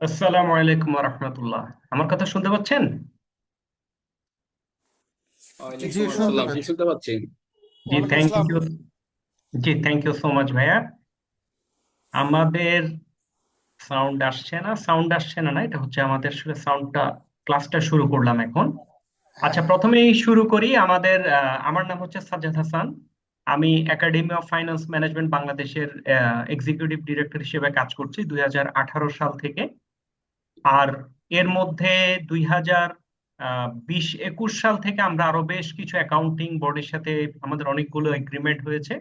আসসালামু আলাইকুম রহমতুল্লাহ। আমার কথা শুনতে পাচ্ছেন? জি, ওয়ালাইকুম শুনতে আসসালাম। আপনি পাচ্ছি। শুনতে পাচ্ছেন? জি, ওয়ালাইকুম থ্যাংক আসসালাম। ইউ। জি, থ্যাংক ইউ সো মাচ ভাইয়া। আমাদের সাউন্ড আসছে না, না, এটা হচ্ছে আমাদের আসলে সাউন্ডটা। ক্লাসটা শুরু করলাম এখন। হ্যাঁ, আচ্ছা, হ্যাঁ। প্রথমেই শুরু করি। আমার নাম হচ্ছে সাজ্জাদ হাসান। আমি একাডেমি অফ ফাইন্যান্স ম্যানেজমেন্ট বাংলাদেশের এক্সিকিউটিভ ডিরেক্টর হিসেবে কাজ করছি 2018 সাল থেকে। আর এর মধ্যে 2020-21 সাল থেকে আমরা আরো বেশ কিছু অ্যাকাউন্টিং বোর্ডের সাথে আমাদের অনেকগুলো এগ্রিমেন্ট হয়েছে।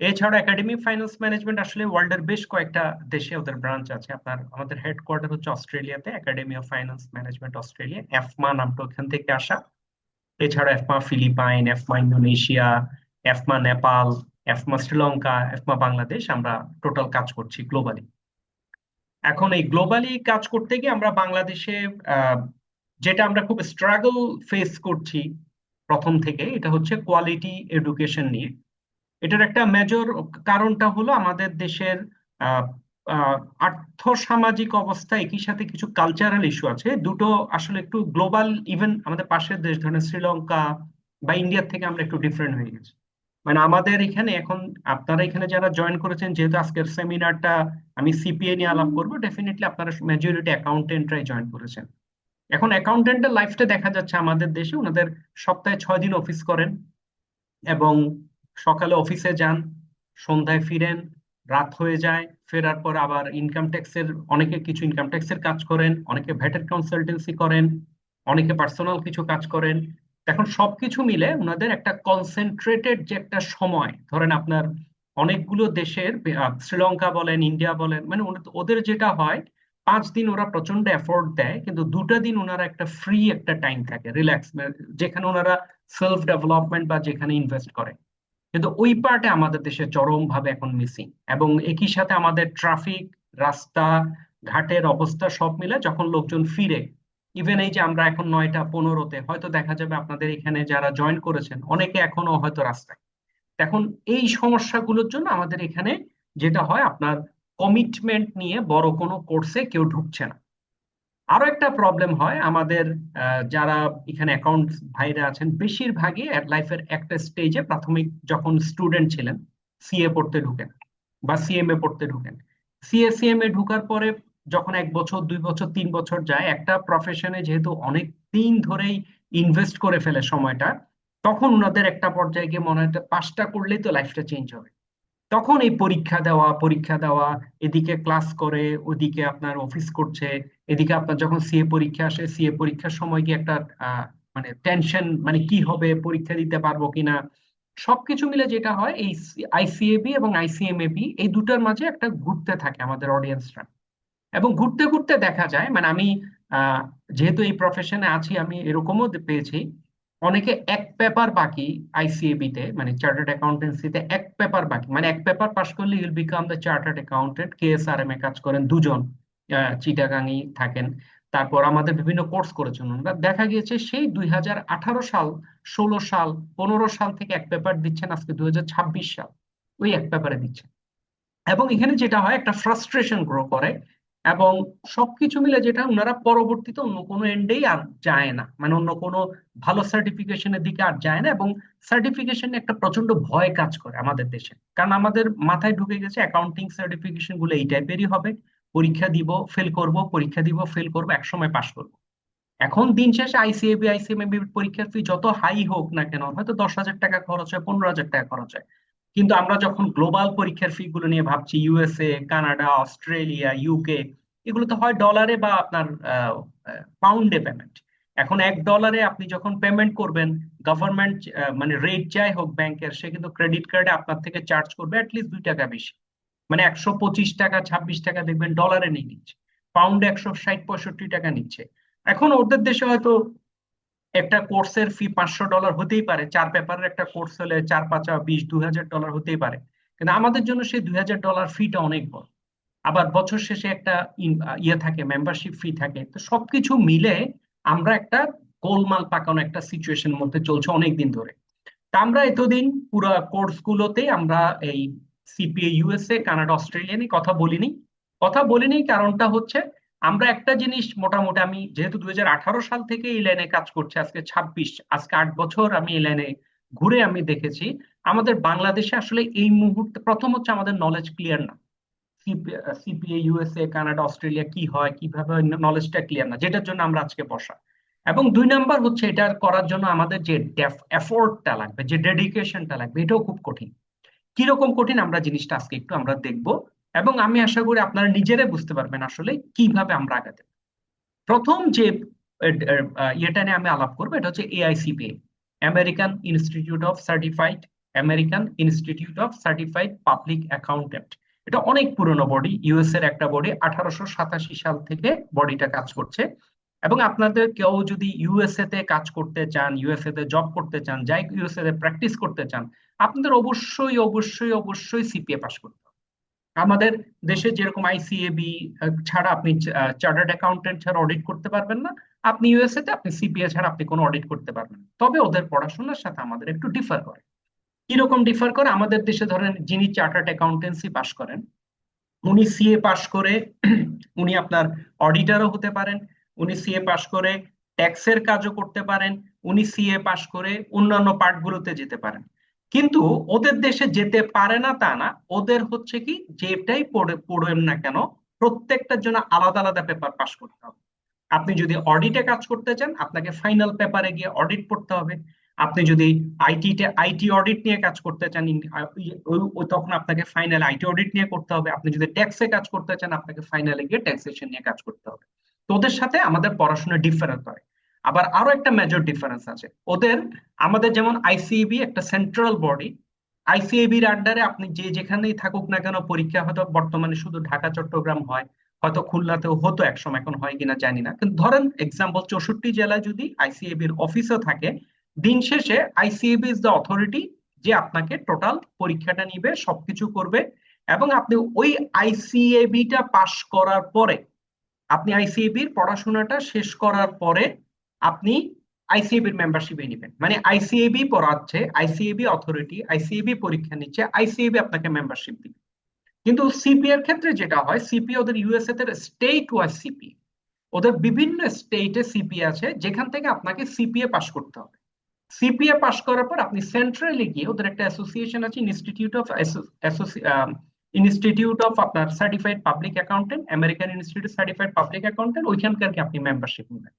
এছাড়া একাডেমি ফাইন্যান্স ম্যানেজমেন্ট আসলে ওয়ার্ল্ডের বেশ কয়েকটা দেশে ওদের ব্রাঞ্চ আছে। আমাদের হেডকোয়ার্টার হচ্ছে অস্ট্রেলিয়াতে, academy of finance management Australia, AFMA নামটা ওখান থেকে আসা। এছাড়া AFMA Philippine, AFMA Indonesia, AFMA Nepal, AFMA Sri Lanka, AFMA Bangladesh, আমরা টোটাল কাজ করছি গ্লোবালি। এখন এই গ্লোবালি কাজ করতে গিয়ে আমরা বাংলাদেশে আহ, যেটা আমরা খুব স্ট্রাগল ফেস করছি প্রথম থেকে, এটা হচ্ছে কোয়ালিটি এডুকেশন নিয়ে। এটার একটা মেজর কারণটা হলো আমাদের দেশের আহ, আহ, আর্থসামাজিক অবস্থা, একই সাথে কিছু কালচারাল ইস্যু আছে দুটো। আসলে একটু গ্লোবাল, ইভেন আমাদের পাশের দেশ ধরেন শ্রীলঙ্কা বা ইন্ডিয়ার থেকে আমরা একটু ডিফারেন্ট হয়ে গেছি। মানে আমাদের এখানে এখন, আপনারা এখানে যারা জয়েন করেছেন, যেহেতু আজকের সেমিনারটা আমি সিপিএ নিয়ে আলাপ করবো, ডেফিনেটলি আপনারা মেজরিটি অ্যাকাউন্টেন্টরাই জয়েন করেছেন। এখন অ্যাকাউন্টেন্টের লাইফটা দেখা যাচ্ছে আমাদের দেশে ওনাদের সপ্তাহে 6 দিন অফিস করেন, এবং সকালে অফিসে যান, সন্ধ্যায় ফিরেন, রাত হয়ে যায়। ফেরার পর আবার ইনকাম ট্যাক্সের, অনেকে কিছু ইনকাম ট্যাক্সের কাজ করেন, অনেকে ভ্যাটের কনসালটেন্সি করেন, অনেকে পার্সোনাল কিছু কাজ করেন। এখন সবকিছু মিলে ওনাদের একটা কনসেন্ট্রেটেড যে একটা সময়, ধরেন আপনার অনেকগুলো দেশের, শ্রীলঙ্কা বলেন, ইন্ডিয়া বলেন, মানে ওদের যেটা হয়, 5 দিন ওরা প্রচন্ড এফোর্ট দেয়, কিন্তু 2টা দিন ওনারা একটা ফ্রি একটা টাইম থাকে, রিল্যাক্স, যেখানে ওনারা সেলফ ডেভেলপমেন্ট বা যেখানে ইনভেস্ট করে। কিন্তু ওই পার্টে আমাদের দেশে চরম ভাবে এখন মিসিং। এবং একই সাথে আমাদের ট্রাফিক, রাস্তা ঘাটের অবস্থা সব মিলে যখন লোকজন ফিরে, ইভেন এই যে আমরা এখন 9টা 15-তে হয়তো দেখা যাবে আপনাদের এখানে যারা জয়েন করেছেন অনেকে এখনো হয়তো রাস্তায়। এখন এই সমস্যাগুলোর জন্য আমাদের এখানে যেটা হয়, আপনার কমিটমেন্ট নিয়ে বড় কোনো কোর্সে কেউ ঢুকছে না। আরো একটা প্রবলেম হয় আমাদের, যারা এখানে অ্যাকাউন্ট ভাইরা আছেন, বেশিরভাগই লাইফের একটা স্টেজে প্রাথমিক যখন স্টুডেন্ট ছিলেন, সিএ পড়তে ঢুকেন বা সিএমএ পড়তে ঢুকেন। সিএমএ ঢুকার পরে যখন 1 বছর 2 বছর 3 বছর যায়, একটা প্রফেশনে যেহেতু অনেক দিন ধরেই ইনভেস্ট করে ফেলে সময়টা, তখন ওনাদের একটা পর্যায়ে গিয়ে মনে হয় পাসটা করলেই তো লাইফটা চেঞ্জ হবে। তখন এই পরীক্ষা দেওয়া, এদিকে ক্লাস করে, ওদিকে আপনার অফিস করছে, এদিকে আপনার যখন সিএ পরীক্ষা আসে, সিএ পরীক্ষার সময় কি একটা আহ, মানে টেনশন, মানে কি হবে, পরীক্ষা দিতে পারবো কিনা। সবকিছু মিলে যেটা হয়, এই আইসিএবি এবং আইসিএমএবি এই দুটার মাঝে একটা ঘুরতে থাকে আমাদের অডিয়েন্সরা। এবং ঘুরতে ঘুরতে দেখা যায়, মানে আমি আহ, যেহেতু এই প্রফেশনে আছি, আমি এরকমও পেয়েছি অনেকে এক পেপার বাকি আইসিএবি তে, মানে চার্টার্ড অ্যাকাউন্টেন্সিতে এক পেপার বাকি, মানে এক পেপার পাশ করলে you'll become the chartered accountant. KSRM এ কাজ করেন দুজন, চিটাগাংই থাকেন। তারপর আমাদের বিভিন্ন কোর্স করেছেন ওনারা, দেখা গিয়েছে সেই 2018 সাল, 16 সাল, 15 সাল থেকে এক পেপার দিচ্ছেন, আজকে 2026 সাল ওই এক পেপারে দিচ্ছেন। এবং এখানে যেটা হয়, একটা ফ্রাস্ট্রেশন গ্রো করে। এবং সবকিছু মিলে যেটা, ওনারা পরবর্তীতে অন্য কোনো এন্ডেই আর যায় না, মানে অন্য কোনো ভালো সার্টিফিকেশনের দিকে আর যায় না। এবং সার্টিফিকেশন একটা প্রচন্ড ভয় কাজ করে আমাদের দেশে, কারণ আমাদের মাথায় ঢুকে গেছে অ্যাকাউন্টিং সার্টিফিকেশন গুলো এই টাইপেরই হবে, পরীক্ষা দিব ফেল করব, পরীক্ষা দিব ফেল করব, একসময় পাশ করব। এখন দিন শেষে আইসিএমএবি পরীক্ষার ফি যত হাই হোক না কেন, হয়তো 10,000 টাকা খরচ হয়, 15,000 টাকা খরচ হয়, কিন্তু আমরা যখন গ্লোবাল পরীক্ষার ফি গুলো নিয়ে ভাবছি, ইউএসএ, কানাডা, অস্ট্রেলিয়া, ইউকে, এগুলো তো হয় ডলারে বা আপনার পাউন্ডে পেমেন্ট। এখন $1 আপনি যখন পেমেন্ট করবেন, গভর্নমেন্ট মানে রেট যাই হোক ব্যাংকের, সে কিন্তু ক্রেডিট কার্ডে আপনার থেকে চার্জ করবে অ্যাটলিস্ট 2 টাকা বেশি। মানে 125 টাকা 26 টাকা দেখবেন ডলারে নিয়ে নিচ্ছে, পাউন্ডে 160-65 টাকা নিচ্ছে। এখন ওদের দেশে হয়তো একটা কোর্সের ফি $500 হতেই পারে, 4 পেপারের একটা কোর্স হলে 4 5 20 $2,000 হতেই পারে। কিন্তু আমাদের জন্য সেই $2,000 ফিটা অনেক বড়। আবার বছর শেষে একটা ইয়ে থাকে, মেম্বারশিপ ফি থাকে। তো সবকিছু মিলে আমরা একটা গোলমাল পাকানো একটা সিচুয়েশনের মধ্যে চলছে অনেক দিন ধরে। তা আমরা এতদিন পুরো কোর্স গুলোতে আমরা এই সিপিএ ইউএসএ কানাডা অস্ট্রেলিয়া নিয়ে কথা বলিনি। কারণটা হচ্ছে আমরা একটা জিনিস মোটামুটি, আমি যেহেতু 2018 সাল থেকে এই লাইনে কাজ করছি, আজকে 26, আজকে 8 বছর আমি এই লাইনে ঘুরে আমি দেখেছি আমাদের বাংলাদেশে আসলে এই মুহূর্তে প্রথম হচ্ছে আমাদের নলেজ ক্লিয়ার না। সিপিএ, ইউএসএ, কানাডা, অস্ট্রেলিয়া কি হয়, কিভাবে নলেজটা ক্লিয়ার না, যেটার জন্য আমরা আজকে বসা। এবং 2 নাম্বার হচ্ছে এটা করার জন্য আমাদের যে এফোর্টটা লাগবে, যে ডেডিকেশনটা লাগবে, এটাও খুব কঠিন। কিরকম কঠিন আমরা জিনিসটা আজকে একটু আমরা দেখবো, এবং আমি আশা করি আপনারা নিজেরাই বুঝতে পারবেন আসলে কিভাবে আমরা আগাতে পারি। প্রথম যে ইয়েটা নিয়ে আমি আলাপ করবো, এটা হচ্ছে AICPA, American institute of certified American institute of certified public accountant. এটা অনেক পুরনো বডি, ইউএস এর একটা বডি, 1887 সাল থেকে বডিটা কাজ করছে। এবং আপনাদের কেউ যদি ইউএসএ তে কাজ করতে চান, ইউএসএ তে জব করতে চান, যাই ইউএসএ তে প্র্যাকটিস করতে চান, আপনাদের অবশ্যই অবশ্যই অবশ্যই সিপিএ পাস করতে হবে। আমাদের দেশে যেরকম আইসিএবি ছাড়া আপনি চার্টার্ড অ্যাকাউন্টেন্ট ছাড়া অডিট করতে পারবেন না, আপনি ইউএসএ তে আপনি সিপিএ ছাড়া আপনি কোনো অডিট করতে পারবেন না। তবে ওদের পড়াশোনার সাথে আমাদের একটু ডিফার করে। কিরকম ডিফার করে? আমাদের দেশে ধরেন যিনি চার্টার্ড অ্যাকাউন্টেন্সি পাস করেন, উনি সিএ পাস করে উনি আপনার অডিটরও হতে পারেন, উনি সিএ পাস করে ট্যাক্সের কাজও করতে পারেন, উনি সিএ পাস করে অন্যান্য পার্টগুলোতে যেতে পারেন। কিন্তু ওদের দেশে যেতে পারে না তা না, ওদের হচ্ছে কি, যেটাই পড়েন না কেন প্রত্যেকটার জন্য আলাদা আলাদা পেপার পাস করতে হবে। আপনি যদি অডিটে কাজ করতে চান, আপনাকে ফাইনাল পেপারে গিয়ে অডিট পড়তে হবে। আপনি যদি আইটি অডিট নিয়ে কাজ করতে চান, তখন আপনাকে ফাইনাল আইটি অডিট নিয়ে করতে হবে। আপনি যদি ট্যাক্সে কাজ করতে চান, আপনাকে ফাইনালে গিয়ে ট্যাক্সেশন নিয়ে কাজ করতে হবে। তো ওদের সাথে আমাদের পড়াশোনা ডিফারেন্স হয়। আবার আরো একটা মেজর ডিফারেন্স আছে ওদের। আমাদের যেমন আইসিএবি একটা সেন্ট্রাল বডি, আইসিএবির আন্ডারে আপনি যে যেখানেই থাকুক না কেন পরীক্ষা হয়তো বর্তমানে শুধু ঢাকা চট্টগ্রাম হয়, হয়তো খুলনাতেও হতো একসময়, এখন হয় কিনা জানি না, কিন্তু ধরেন এক্সাম্পল 64 জেলায় যদি আইসিএবির অফিসও থাকে, দিন শেষে আইসিএবি ইজ দ্য অথরিটি যে আপনাকে টোটাল পরীক্ষাটা নিবে, সবকিছু করবে। এবং আপনি ওই আইসিএবিটা পাশ করার পরে, আপনি আইসিএবির পড়াশোনাটা শেষ করার পরে আপনি আইসিএবির মেম্বারশিপে নেবেন, মানে আইসিএবি পড়াচ্ছে, আইসিএবি অথরিটি, আইসিএবি পরীক্ষা নিচ্ছে, আইসিএবি আপনাকে মেম্বারশিপ দিবে। কিন্তু সিপি এর ক্ষেত্রে যেটা হয়, সিপি ওদের ইউএসএ তে স্টেট ওয়াইজ সিপি, ওদের বিভিন্ন স্টেটে সিপি আছে যেখান থেকে আপনাকে সিপিএ পাস করতে হবে। সিপিএ পাস করার পর আপনি সেন্ট্রালে গিয়ে, ওদের একটা অ্যাসোসিয়েশন আছে, ইনস্টিটিউট অফ আপনার certified public accountant, American institute certified public accountant, ওইখানকার কি আপনি মেম্বারশিপ নেবেন।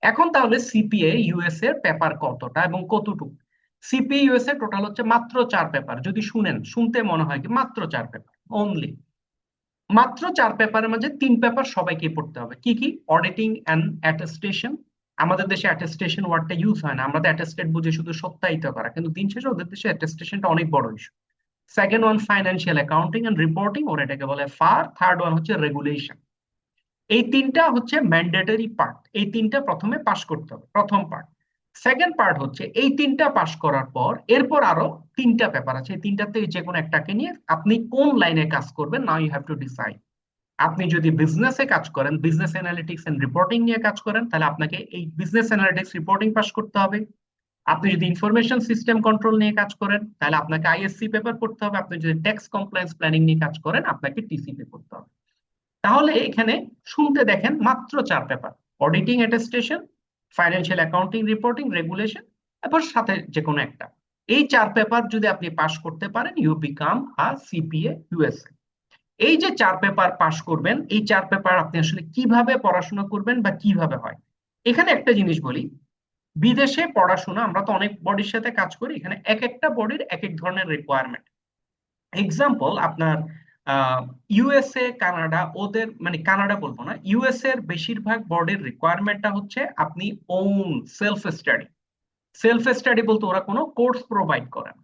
এখন তাহলে সিপিএ ইউএস এর পেপার কতটা এবং কতটুকু? সিপিএ ইউএস এর টোটাল হচ্ছে মাত্র 4 পেপার। যদি শুনতে মনে হয় কি মাত্র 4 পেপার অনলি, মাত্র 4 পেপারের মাঝে 3 পেপার সবাইকে পড়তে হবে। কি কি? Auditing and attestation. আমাদের দেশে অ্যাটেস্টেশন ওয়ার্ডটা ইউজ হয় না, আমাদের অ্যাটেস্টেড বুঝে শুধু সত্যায়িত করা, কিন্তু দিন শেষে ওদের দেশে অ্যাটেস্টেশনটা অনেক বড় issue. Second one financial accounting and reporting, or এটাকে বলে ফার। থার্ড ওয়ান হচ্ছে রেগুলেশন। এই তিনটা হচ্ছে ম্যান্ডেটরি পার্ট, এই তিনটা প্রথমে পাশ করতে হবে, প্রথম পার্ট। সেকেন্ড পার্ট হচ্ছে এই তিনটা পাশ করার পর এরপর আরো 3টা পেপার আছে, এই তিনটাতে যে কোনো একটাকে নিয়ে আপনি কোন লাইনে কাজ করবেন, now you have to decide. আপনি যদি বিজনেসে কাজ করেন, বিজনেস অ্যানালিটিক্স এন্ড রিপোর্টিং নিয়ে কাজ করেন, তাহলে আপনাকে এই বিজনেস অ্যানালিটিক্স রিপোর্টিং পাস করতে হবে। আপনি যদি ইনফরমেশন সিস্টেম কন্ট্রোল নিয়ে কাজ করেন, তাহলে আপনাকে আইএসসি পেপার পড়তে হবে। আপনি যদি ট্যাক্স কমপ্লায়েন্স প্ল্যানিং নিয়ে কাজ করেন, আপনাকে টিসিপি পড়তে হবে। তাহলে এখানে শুনতে দেখেন মাত্র 4 paper: auditing, attestation, financial accounting, reporting, regulation, এরপর সাথে যে কোনো একটা। এই 4 পেপার যদি আপনি পাশ করতে পারেন, you become a CPA USA. এই যে 4 পেপার পাশ করবেন, এই 4 পেপার আপনি আসলে কিভাবে পড়াশোনা করবেন বা কিভাবে হয়, এখানে একটা জিনিস বলি। বিদেশে পড়াশোনা, আমরা তো অনেক বডির সাথে কাজ করি, এখানে এক একটা বডির এক এক ধরনের রিকোয়ারমেন্ট। এক্সাম্পল আপনার ইউএসএ, কানাডা, ওদের মানে কানাডা বলবো না, ইউএসএ এর বেশিরভাগ বোর্ডের রিকোয়ারমেন্টটা হচ্ছে আপনি on self study. Self study বলতে ওরা কোনো কোর্স প্রোভাইড করে না।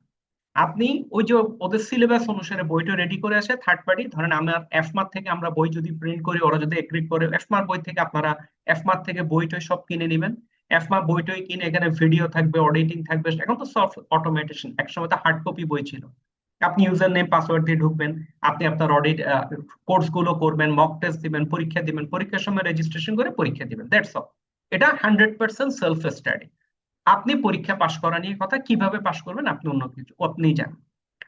আপনি ওই যে ওদের সিলেবাস অনুসারে বইটা রেডি করে আসে থার্ড পার্টি, ধরেন আমার এফমার থেকে আমরা বই যদি প্রিন্ট করি, ওরা যদি এগ্রি করে, এফমার বই থেকে আপনারা এফমার থেকে বইটই সব কিনে নেবেন। এফমার বইটই কিনে এখানে ভিডিও থাকবে, অডিটিং থাকবে, এখন তো সব অটোমেটেশন, একসময় তো হার্ড কপি বই ছিল। আপনি ইউজার নেম পাসওয়ার্ড দিয়ে ঢুকবেন, আপনি আপনার অডিট কোর্স গুলো করবেন, মক টেস্ট দিবেন, পরীক্ষা দিবেন, পরীক্ষার সময় রেজিস্ট্রেশন করে পরীক্ষা দিবেন, দ্যাটস অল। এটা 100% সেলফ স্টাডি। আপনি পরীক্ষা পাশ করা নিয়ে কথা, কিভাবে পাশ করবেন আপনি অন্য কিছু আপনি জানেন।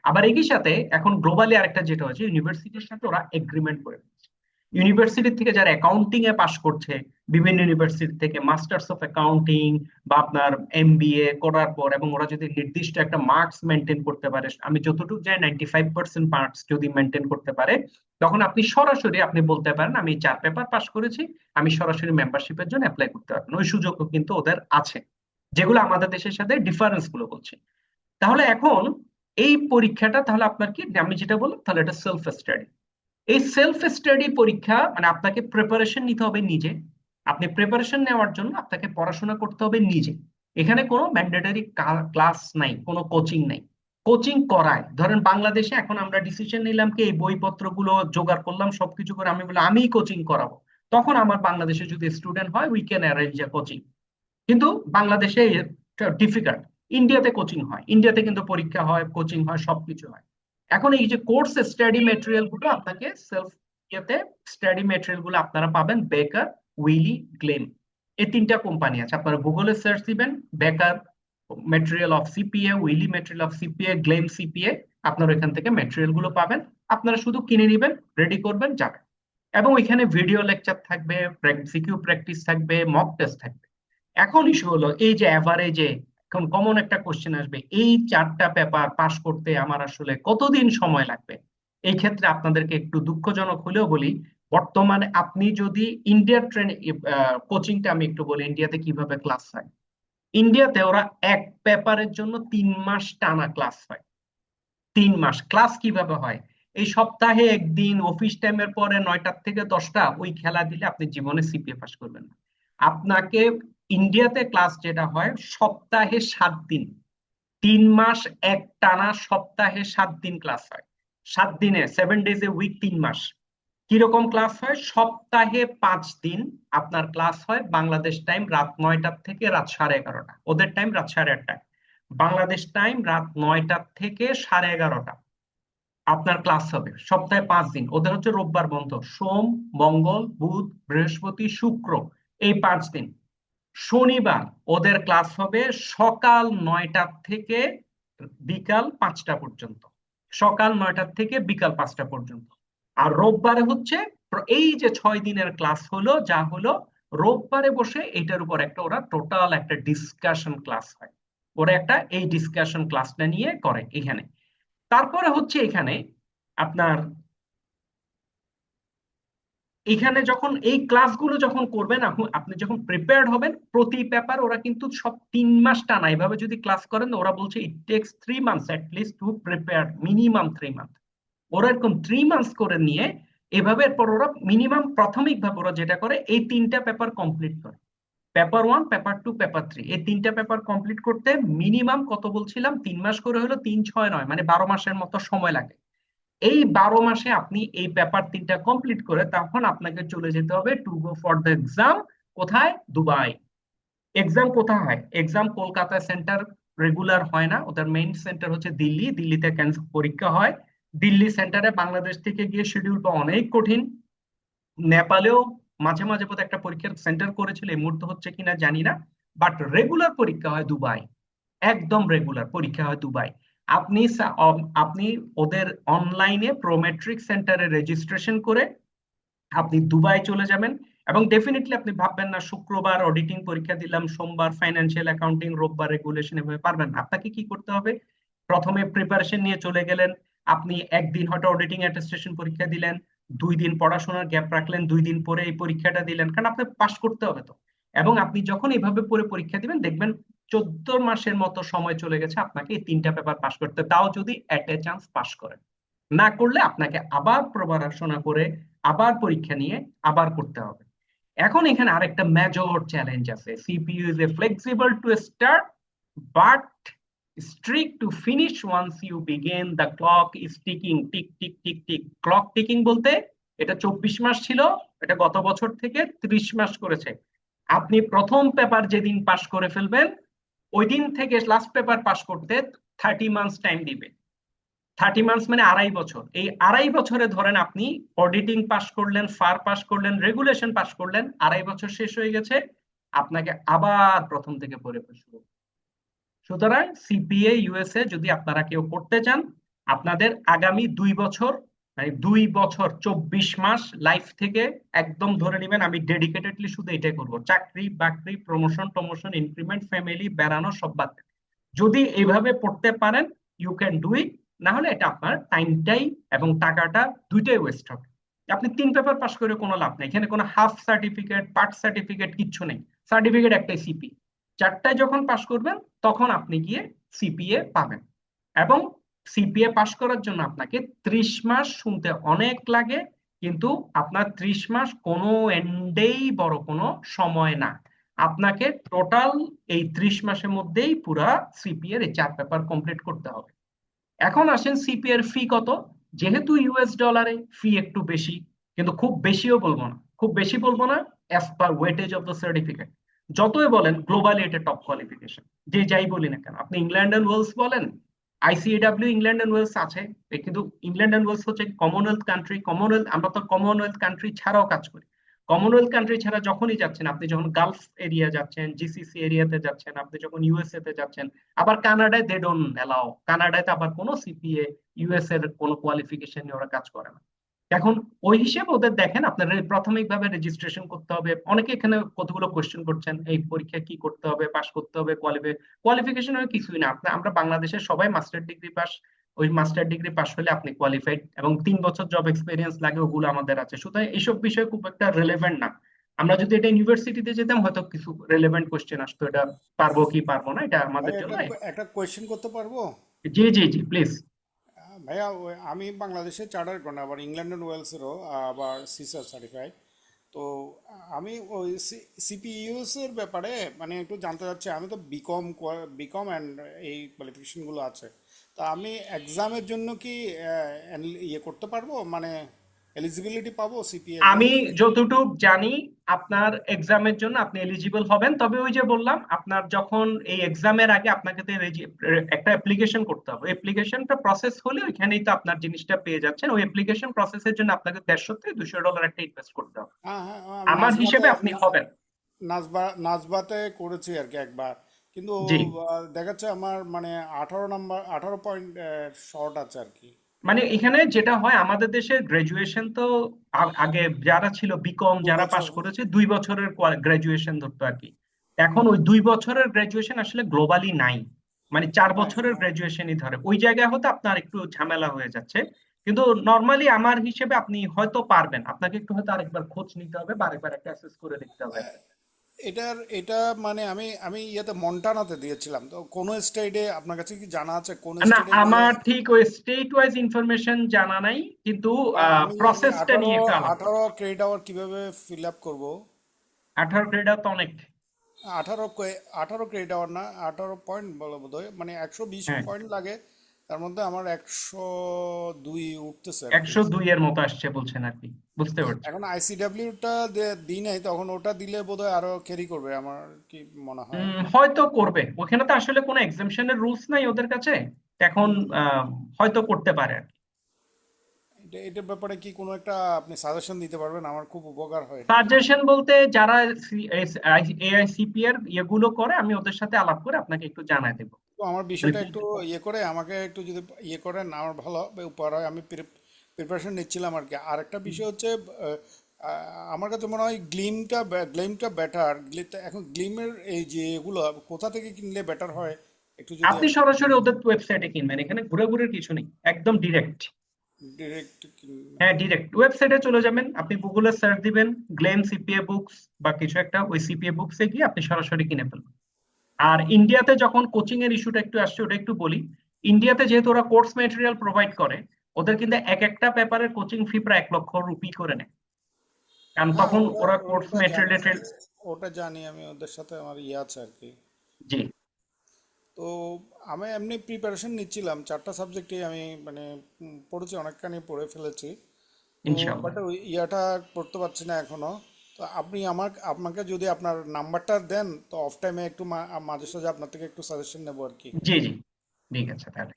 আবার একই সাথে এখন গ্লোবালি আরেকটা যেটা হচ্ছে, ইউনিভার্সিটির সাথে ওরা এগ্রিমেন্ট করে ফেলছে। ইউনিভার্সিটি থেকে যারা অ্যাকাউন্টিং এ পাশ করছে, বিভিন্ন ইউনিভার্সিটি থেকে মাস্টার্স অফ অ্যাকাউন্টিং বা আপনার এমবিএ করার পর, এবং ওরা যদি নির্দিষ্ট একটা মার্কস মেনটেন করতে পারে, আমি যতটুকু যাই 95% মার্কস যদি মেনটেন করতে পারে, তখন আপনি সরাসরি আপনি বলতে পারেন আমি 4 পেপার পাশ করেছি, আমি সরাসরি মেম্বারশিপের জন্য অ্যাপ্লাই করতে পারবেন। ওই সুযোগও কিন্তু ওদের আছে, যেগুলো আমাদের দেশের সাথে ডিফারেন্স গুলো বলছে। তাহলে এখন এই পরীক্ষাটা তাহলে আপনার কি, আমি যেটা বললাম, তাহলে এটা সেলফ স্টাডি। এই সেলফ স্টাডি পরীক্ষা মানে আপনাকে প্রিপারেশন নিতে হবে নিজে। আপনি প্রিপারেশন নেওয়ার জন্য আপনাকে পড়াশোনা করতে হবে নিজে। এখানে কোনো ম্যান্ডেটরি ক্লাস নাই, কোনো কোচিং নাই। কোচিং করায়, ধরেন বাংলাদেশে এখন আমরা ডিসিশন নিলাম কি এই বইপত্রগুলো জোগাড় করলাম, সবকিছু করে আমি বললাম আমি কোচিং করাবো, তখন আমার বাংলাদেশে যদি স্টুডেন্ট হয় we can arrange a coaching. কিন্তু বাংলাদেশে ডিফিকাল্ট। ইন্ডিয়াতে কোচিং হয়, ইন্ডিয়াতে কিন্তু পরীক্ষা হয়, কোচিং হয়, সবকিছু হয়। এখন এই যে কোর্স স্টাডি মেটেরিয়াল গুলো আপনাকে সেলফ ইয়েতে, স্টাডি মেটেরিয়াল গুলো আপনারা পাবেন বেকার, উইলি, গ্লেম, এই 3টা কোম্পানি আছে। আপনারা গুগলে সার্চ দিবেন Becker material of CPA, Wiley material of CPA, Gleim CPA, আপনারা এখান থেকে মেটেরিয়াল গুলো পাবেন। আপনারা শুধু কিনে নেবেন, রেডি করবেন, যাবেন। এবং ওইখানে ভিডিও লেকচার থাকবে, সিকিউ প্র্যাকটিস থাকবে, মক টেস্ট থাকবে। এখন ইস্যু হলো এই যে অ্যাভারেজে এখন কমন একটা কোশ্চেন আসবে, এই 4টা পেপার পাশ করতে আমার আসলে কতদিন সময় লাগবে। এই ক্ষেত্রে আপনাদেরকে একটু দুঃখজনক হলেও বলি, বর্তমানে আপনি যদি ইন্ডিয়ার ট্রেন কোচিংটা আমি একটু বলি, ইন্ডিয়াতে কিভাবে ক্লাস হয়। ইন্ডিয়াতে ওরা এক পেপারের জন্য 3 মাস টানা ক্লাস হয়। 3 মাস ক্লাস কিভাবে হয়, এই সপ্তাহে একদিন অফিস টাইমের পরে 9টা থেকে 10টা ওই খেলা দিলে আপনি জীবনে সিপিএ পাস করবেন না। আপনাকে ইন্ডিয়াতে ক্লাস যেটা হয় সপ্তাহে 7 দিন, 3 মাস এক টানা সপ্তাহে 7 দিন ক্লাস হয়। 7 দিনে 7 ডেজ এ উইক, 3 মাস। কিরকম ক্লাস হয়, সপ্তাহে 5 দিন আপনার ক্লাস হয়। বাংলাদেশ টাইম রাত 9টা থেকে রাত 11:30, ওদের টাইম রাত 8:30, বাংলাদেশ টাইম রাত 9টা থেকে 11:30 আপনার ক্লাস হবে। সপ্তাহে 5 দিন, ওদের হচ্ছে রোববার বন্ধ, সোম, মঙ্গল, বুধ, বৃহস্পতি, শুক্র, এই 5 দিন। শনিবার ওদের ক্লাস হবে সকাল 9টা থেকে বিকাল 5টা পর্যন্ত, সকাল 9টা থেকে বিকাল 5টা পর্যন্ত। আর রোববারে হচ্ছে এই যে 6 দিনের ক্লাস হলো যা হলো, রোববারে বসে এটার উপর একটা ওরা টোটাল একটা ডিসকাশন ক্লাস হয়। ওরা একটা এই ডিসকাশন ক্লাসটা নিয়ে করে এখানে। তারপরে হচ্ছে এখানে আপনার, এখানে যখন এই ক্লাসগুলো যখন করবেন, আপনি যখন প্রিপেয়ার্ড হবেন, প্রতি পেপার ওরা কিন্তু সব 3 মাস টানা এভাবে যদি ক্লাস করেন, ওরা বলছে it takes 3 months at least to prepare, minimum 3 month. ওরা এরকম 3 মান্থস করে নিয়ে এভাবে, এরপর ওরা মিনিমাম প্রাথমিকভাবে ওরা যেটা করে এই 3টা পেপার কমপ্লিট করে, পেপার 1, পেপার 2, পেপার 3, এই 3টা পেপার কমপ্লিট করতে মিনিমাম কত বলছিলাম, 3 মাস করে হলো, 3, 6, 9 মানে 12 মাসের মতো সময় লাগে। এই 12 মাসে আপনি এই পেপার 3টা কমপ্লিট করে তখন আপনাকে চলে যেতে হবে to go for the exam. কোথায়? দুবাই। এক্সাম কোথায় হয়? এক্সাম কলকাতা সেন্টার রেগুলার হয় না, ওদের মেইন সেন্টার হচ্ছে দিল্লি, দিল্লিতে পরীক্ষা হয়। দিল্লি সেন্টারে বাংলাদেশ থেকে গিয়ে শিডিউল পাওয়া অনেক কঠিন। নেপালেও মাঝে মাঝে বোধহয় একটা পরীক্ষার সেন্টার করেছিল, এই মুহূর্তে হচ্ছে কিনা জানি না। বাট রেগুলার পরীক্ষা হয় দুবাই, একদম রেগুলার পরীক্ষা হয় দুবাই। আপনি ওদের অনলাইনে প্রোমেট্রিক সেন্টারে রেজিস্ট্রেশন করে আপনি দুবাই চলে যাবেন। এবং ডেফিনেটলি আপনি ভাববেন না শুক্রবার অডিটিং পরীক্ষা দিলাম, সোমবার ফাইন্যান্সিয়াল অ্যাকাউন্টিং, রোববার রেগুলেশন, এভাবে পারবেন না। আপনাকে কি করতে হবে, প্রথমে প্রিপারেশন নিয়ে চলে গেলেন, আপনি একদিন হয়তো অডিটিং অ্যাটেস্টেশন পরীক্ষা দিলেন, 2 দিন পড়াশোনার গ্যাপ রাখলেন, 2 দিন পরে এই পরীক্ষাটা দিলেন, কারণ আপনি পাশ করতে হবে তো। এবং আপনি যখন এইভাবে পড়ে পরীক্ষা দিবেন দেখবেন 14 মাসের মতো সময় চলে গেছে আপনাকে এই 3টা পেপার পাশ করতে, তাও যদি এট এ চান্স পাশ করেন। না করলে আপনাকে আবার পড়াশোনা করে, আবার পরীক্ষা নিয়ে আবার করতে হবে। এখন এখানে আরেকটা মেজর চ্যালেঞ্জ আছে, CPU is a flexible to start but strict to finish once you begin, the clock is ticking, tick tick tick tick. Clock ticking বলতে এটা 24 মাস ছিল, এটা গত বছর থেকে 30 মাস করেছে। আপনি প্রথম পেপার যেদিন পাশ করে ফেলবেন ওই দিন থেকে লাস্ট পেপার পাশ করতে 30 মান্থস টাইম দিবে। 30 মান্থস মানে 2.5 বছর। এই 2.5 বছরে ধরেন আপনি অডিটিং পাস করলেন, ফার পাস করলেন, রেগুলেশন পাস করলেন, 2.5 বছর শেষ হয়ে গেছে, আপনাকে আবার প্রথম থেকে পড়ে শুরু। সুতরাং সিপিএ ইউএসএ যদি আপনারা কেউ করতে চান, আপনাদের আগামী 2 বছর মানে 2 বছর 24 মাস লাইফ থেকে একদম ধরে নেবেন আমি ডেডিকেটেডলি শুধু এটাই করব, চাকরি বাকরি প্রমোশন টমোশন ইনক্রিমেন্ট ফ্যামিলি বেড়ানো সব বাদ দেন। যদি এইভাবে পড়তে পারেন ইউ ক্যান ডু ইট, না হলে এটা আপনার টাইমটাই এবং টাকাটা দুইটাই ওয়েস্ট হবে। আপনি 3 পেপার পাস করে কোনো লাভ নেই, এখানে কোনো হাফ সার্টিফিকেট পার্ট সার্টিফিকেট কিচ্ছু নেই, সার্টিফিকেট একটাই সিপি। 4টায় যখন পাস করবেন তখন আপনি গিয়ে সিপিএ পাবেন। এবং সিপিএ পাশ করার জন্য আপনাকে 30 মাস, শুনতে অনেক লাগে কিন্তু আপনার 30 মাস কোনো এন্ডেই বড় কোনো সময় না। আপনাকে টোটাল এই 30 মাসের মধ্যেই পুরা সিপিএ এর এই 4 পেপার কমপ্লিট করতে হবে। এখন আসেন সিপিএ এর ফি কত। যেহেতু ইউএস ডলারে ফি একটু বেশি, কিন্তু খুব বেশিও বলবো না, খুব বেশি বলবো না, as per weightage of the certificate. যতই বলেন গ্লোবালি এটা টপ কোয়ালিফিকেশন, যে যাই বলি না কেন, আপনি ইংল্যান্ড এন্ড ওয়েলস বলেন, আইসিএডব্লিউ ইংল্যান্ড এন্ড ওয়েলস আছে, কিন্তু ইংল্যান্ড এন্ড ওয়েলস হচ্ছে কমনওয়েলথ কান্ট্রি, কমনওয়েলথ, আমরা তো কমনওয়েলথ কান্ট্রি ছাড়াও কাজ করি। কমনওয়েলথ কান্ট্রি ছাড়া যখনই যাচ্ছেন, আপনি যখন গালফ এরিয়া যাচ্ছেন, জিসিসি এরিয়াতে যাচ্ছেন, আপনি যখন ইউএসএ তে যাচ্ছেন, আবার কানাডায় দে ডোন্ট এলাও, কানাডায় তো আবার কোনো সিপিএ ইউএস এর কোনো কোয়ালিফিকেশন নিয়ে ওরা কাজ করে না। এখন ওই হিসেবে ওদের দেখেন আপনার প্রাথমিকভাবে রেজিস্ট্রেশন করতে হবে। অনেকে এখানে কতগুলো কোশ্চেন করছেন, এই পরীক্ষা কি করতে হবে, পাস করতে হবে, কোয়ালিফিকেশন কিছুই না। আপনার আমরা বাংলাদেশের সবাই মাস্টার ডিগ্রি পাস, ওই মাস্টার ডিগ্রি পাস হলে আপনি কোয়ালিফাইড, এবং 3 বছর জব এক্সপিরিয়েন্স লাগে, ওগুলো আমাদের আছে। সুতরাং এইসব বিষয় খুব একটা রেলেভেন্ট না। আমরা যদি এটা ইউনিভার্সিটিতে যেতাম হয়তো কিছু রেলেভেন্ট কোশ্চেন আসতো, এটা পারবো কি পারবো না, এটা ভাই আমাদের জন্য। একটা একটা কোয়েশ্চেন করতে পারবো? জি জি জি, প্লিজ। ভাইয়া আমি বাংলাদেশে চার্টার অ্যাকাউন্ট, আবার ইংল্যান্ড অ্যান্ড ওয়েলসেরও আবার সিসার সার্টিফাইড। তো আমি ওই সিপিইউএস এর ব্যাপারে মানে একটু জানতে চাচ্ছি। আমি তো বিকম বিকম অ্যান্ড এই কোয়ালিফিকেশনগুলো আছে। তা আমি এক্সামের জন্য কি ইয়ে করতে পারবো, মানে এলিজিবিলিটি পাবো সিপি আমি এক্সামের? যতটুকু জানি আপনার এক্সামের জন্য আপনি এলিজিবল হবেন, তবে ওই যে বললাম আপনার যখন এই এক্সামের আগে আপনাকে তো একটা অ্যাপ্লিকেশন করতে হবে। অ্যাপ্লিকেশনটা প্রসেস হলে ওইখানেই তো আপনার জিনিসটা পেয়ে যাচ্ছেন। ওই অ্যাপ্লিকেশন প্রসেসের জন্য আপনাকে 150 থেকে $200 একটা ইনভেস্ট করতে হবে। হ্যাঁ হ্যাঁ, আমার নাজবাতে হিসেবে আপনি হবেন। নাজবাতে করেছি আর কি একবার। কিন্তু জি, দেখাচ্ছে আমার মানে 18 নাম্বার, 18 পয়েন্ট শর্ট আছে আর কি। মানে এখানে যেটা হয় আমাদের দেশের গ্রাজুয়েশন তো আগে যারা ছিল বিকম, দু যারা পাশ বছর করেছে 2 বছরের গ্রাজুয়েশন ধরতো আর কি। এখন ওই 2 বছরের গ্রাজুয়েশন আসলে গ্লোবালি নাই, মানে চার হ্যাঁ বছরের গ্রাজুয়েশনই ধরে। ওই জায়গায় হয়তো আপনার একটু ঝামেলা হয়ে যাচ্ছে, কিন্তু নর্মালি আমার হিসেবে আপনি হয়তো পারবেন। আপনাকে একটু হয়তো আরেকবার খোঁজ নিতে হবে বা আরেকবার একটা অ্যাসেস করে দেখতে হবে। এটা মানে আমি আমি ইয়েতে মন্টানাতে দিয়েছিলাম। তো কোন স্টেটে আপনার কাছে কি জানা আছে কোন না, স্টেটে দিলে? আমার ঠিক ওই স্টেট ওয়াইজ ইনফরমেশন জানা নাই, কিন্তু আমি আমি প্রসেসটা আঠারো নিয়ে একটু আলাপ করবো। 18 ক্রেডিট আওয়ার কিভাবে ফিল আপ করবো? 18 ক্রেডিট তো অনেক। 18 ক্রেডিট আওয়ার না, 18 পয়েন্ট বলো বোধহয়, মানে 120 হ্যাঁ, পয়েন্ট লাগে। তার মধ্যে আমার 102 উঠতেছে আর কি। 102 এর মতো আসছে বলছেন আর কি, বুঝতে পারছি। এখন আইসিডাব্লিউটা দিই নাই, তখন ওটা দিলে বোধহয় আরো ক্যারি করবে আমার কি মনে হয়। হয়তো করবে, ওখানে তো আসলে কোনো এক্সামশনের রুলস নাই ওদের কাছে। এখন হুম। আহ, হয়তো করতে পারে আর কি। এটার ব্যাপারে কি কোনো একটা আপনি সাজেশন দিতে পারবেন? আমার খুব উপকার হয় এটা। সাজেশন বলতে যারা এআইসিপি এর ইয়েগুলো করে, আমি ওদের সাথে আলাপ করে আপনাকে একটু জানাই দেবো। তো আমার মানে বিষয়টা একটু ইয়ে করে আমাকে একটু যদি ইয়ে করেন আমার ভালো হবে, উপকার হয়। আমি প্রিপারেশন নিচ্ছিলাম আর কি। আর একটা বিষয় হচ্ছে আমার কাছে মনে হয় গ্লিমটা বেটার। এখন গ্লিমের এই যে এগুলো কোথা থেকে কিনলে বেটার হয়, একটু যদি আপনি সরাসরি ওদের ওয়েবসাইটে কিনবেন, এখানে ঘুরে ঘুরে কিছু নেই, একদম ডিরেক্ট। ডিরেক্ট। হ্যাঁ, ডিরেক্ট ওয়েবসাইটে চলে যাবেন, আপনি গুগলে সার্চ দিবেন গ্লেম সিপিএ বুকস বা কিছু একটা, ওই সিপিএ বুকসে গিয়ে আপনি সরাসরি কিনে ফেলবেন। আর ইন্ডিয়াতে যখন কোচিং এর ইস্যুটা একটু আসছে, ওটা একটু বলি। ইন্ডিয়াতে যেহেতু ওরা কোর্স ম্যাটেরিয়াল প্রোভাইড করে, ওদের কিন্তু এক একটা পেপারের কোচিং ফি প্রায় 1 লক্ষ রুপি করে নেয়, কারণ হ্যাঁ, তখন ওটা ওরা কোর্স ওটা জানি। ম্যাটেরিয়াল। ওটা জানি, আমি ওদের সাথে আমার ইয়ে আছে আর কি। জি, তো আমি এমনি প্রিপারেশন নিচ্ছিলাম 4টা সাবজেক্টে, আমি মানে পড়েছি, অনেকখানি পড়ে ফেলেছি। তো ইনশাল্লাহ। বাট ওই ইয়াটা পড়তে পারছি না এখনো। তো আপনি আপনাকে যদি আপনার নাম্বারটা দেন, তো অফ টাইমে একটু মাঝে সাঝে আপনার থেকে একটু সাজেশন নেবো আর কি। জি জি, ঠিক আছে তাহলে।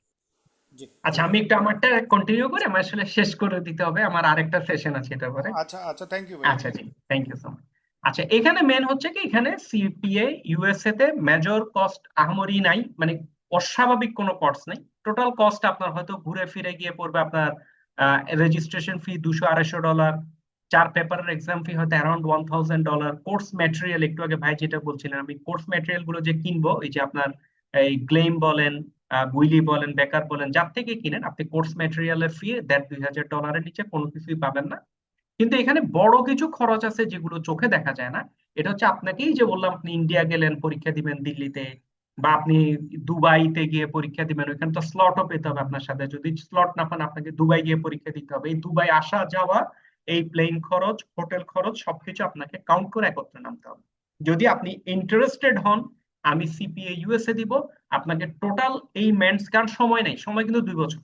জি, আচ্ছা, ঠিক আমি আছে। একটু আমারটা কন্টিনিউ করে আমার আসলে শেষ করে দিতে হবে, আমার আরেকটা সেশন আছে এটা পরে। আচ্ছা আচ্ছা, থ্যাংক ইউ ভাইয়া। আচ্ছা জি, থ্যাংক ইউ সো মাচ। আচ্ছা, এখানে মেন হচ্ছে কি, এখানে সিপিএ ইউএসএ তে মেজর কস্ট আহামরি নাই, মানে অস্বাভাবিক কোনো কস্ট নাই। টোটাল কস্ট আপনার হয়তো ঘুরে ফিরে গিয়ে পড়বে আপনার রেজিস্ট্রেশন ফি $200-250, 4 পেপারের এক্সাম ফি হয়তো অ্যারাউন্ড $1000। কোর্স ম্যাটেরিয়াল, একটু আগে ভাই যেটা বলছিলেন, আমি কোর্স ম্যাটেরিয়াল গুলো যে কিনবো, এই যে আপনার এই গ্লেম বলেন, গুইলি বলেন, বেকার বলেন, যার থেকে কিনেন, আপনি কোর্স ম্যাটেরিয়ালের ফি $1500-2000 নিচে কোনো কিছুই পাবেন না। কিন্তু এখানে বড় কিছু খরচ আছে যেগুলো চোখে দেখা যায় না। এটা হচ্ছে আপনাকেই যে বললাম, আপনি ইন্ডিয়া গেলেন পরীক্ষা দিবেন দিল্লিতে, বা আপনি দুবাইতে গিয়ে পরীক্ষা দিবেন, ওইখানে তো স্লটও পেতে হবে আপনার সাথে, যদি স্লট না পান আপনাকে দুবাই গিয়ে পরীক্ষা দিতে হবে। এই দুবাই আসা যাওয়া, এই প্লেন খরচ, হোটেল খরচ, সবকিছু আপনাকে কাউন্ট করে একত্রে নামতে হবে। যদি আপনি ইন্টারেস্টেড হন, আমি সিপিএ ইউএসএ দিব আপনাকে টোটাল এই মেন্স, কারণ সময় নেই, সময় কিন্তু 2 বছর।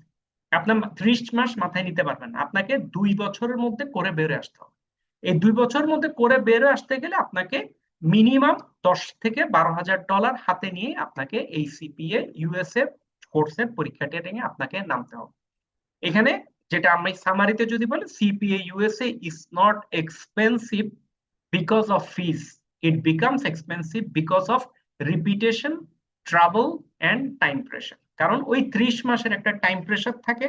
আপনার 30 মাস মাথায় নিতে পারবেন না, আপনাকে 2 বছরের মধ্যে করে বেরোয় আসতে হবে। এই 2 বছরের মধ্যে করে বেরোয় আসতে গেলে আপনাকে মিনিমাম $10,000 থেকে $12,000 হাতে নিয়ে আপনাকে এই সিপিএ ইউএসএ কোর্সের পরীক্ষাটা নিয়ে আপনাকে নামতে হবে। এখানে যেটা আমি সামারিতে যদি বলি, CPA USA is not expensive because of fees, it becomes expensive because of repetition, travel and time pressure. কারণ ওই 30 মাসের একটা টাইম প্রেশার থাকে,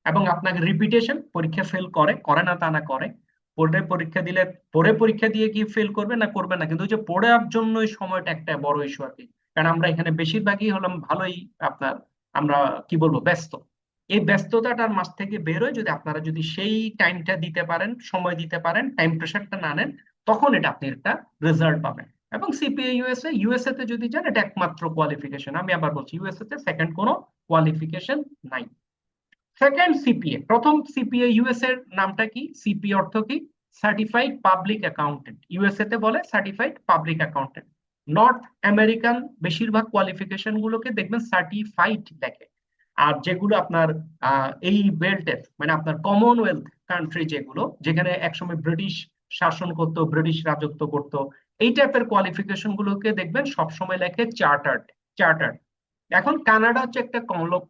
এবং আপনাকে রিপিটেশন, পরীক্ষা ফেল করে করে না তা না করে, পড়ে পরীক্ষা দিলে, পড়ে পরীক্ষা দিয়ে কি ফেল করবে না করবে না, কিন্তু ওই যে পড়ার জন্য ওই সময়টা একটা বড় ইস্যু আর কি। কারণ আমরা এখানে বেশিরভাগই হলাম ভালোই আপনার, আমরা কি বলবো, ব্যস্ত। এই ব্যস্ততাটার মাঝ থেকে বেরোয় যদি আপনারা যদি সেই টাইমটা দিতে পারেন, সময় দিতে পারেন, টাইম প্রেশারটা না নেন, তখন এটা আপনি একটা রেজাল্ট পাবেন। এবং সিপিএ ইউএসএ, ইউএসএ তে যদি যান, এটা একমাত্র কোয়ালিফিকেশন। আমি আবার বলছি, ইউএসএ তে সেকেন্ড কোনো কোয়ালিফিকেশন নাই। সেকেন্ড সিপিএ, প্রথম সিপিএ ইউএস এর নামটা কি? সিপিএ অর্থ কি? Certified public accountant. ইউএসএ তে বলে certified public accountant. North American বেশিরভাগ কোয়ালিফিকেশন গুলোকে দেখবেন সার্টিফাইড লেখে। আর যেগুলো আপনার এই বেল্টের, মানে আপনার কমনওয়েলথ কান্ট্রি, যেগুলো যেখানে একসময় ব্রিটিশ শাসন করতো, ব্রিটিশ রাজত্ব করতো, এই টাইপের কোয়ালিফিকেশন গুলোকে দেখবেন সবসময় লেখে চার্টার্ড। চার্টার্ড। এখন কানাডা হচ্ছে একটা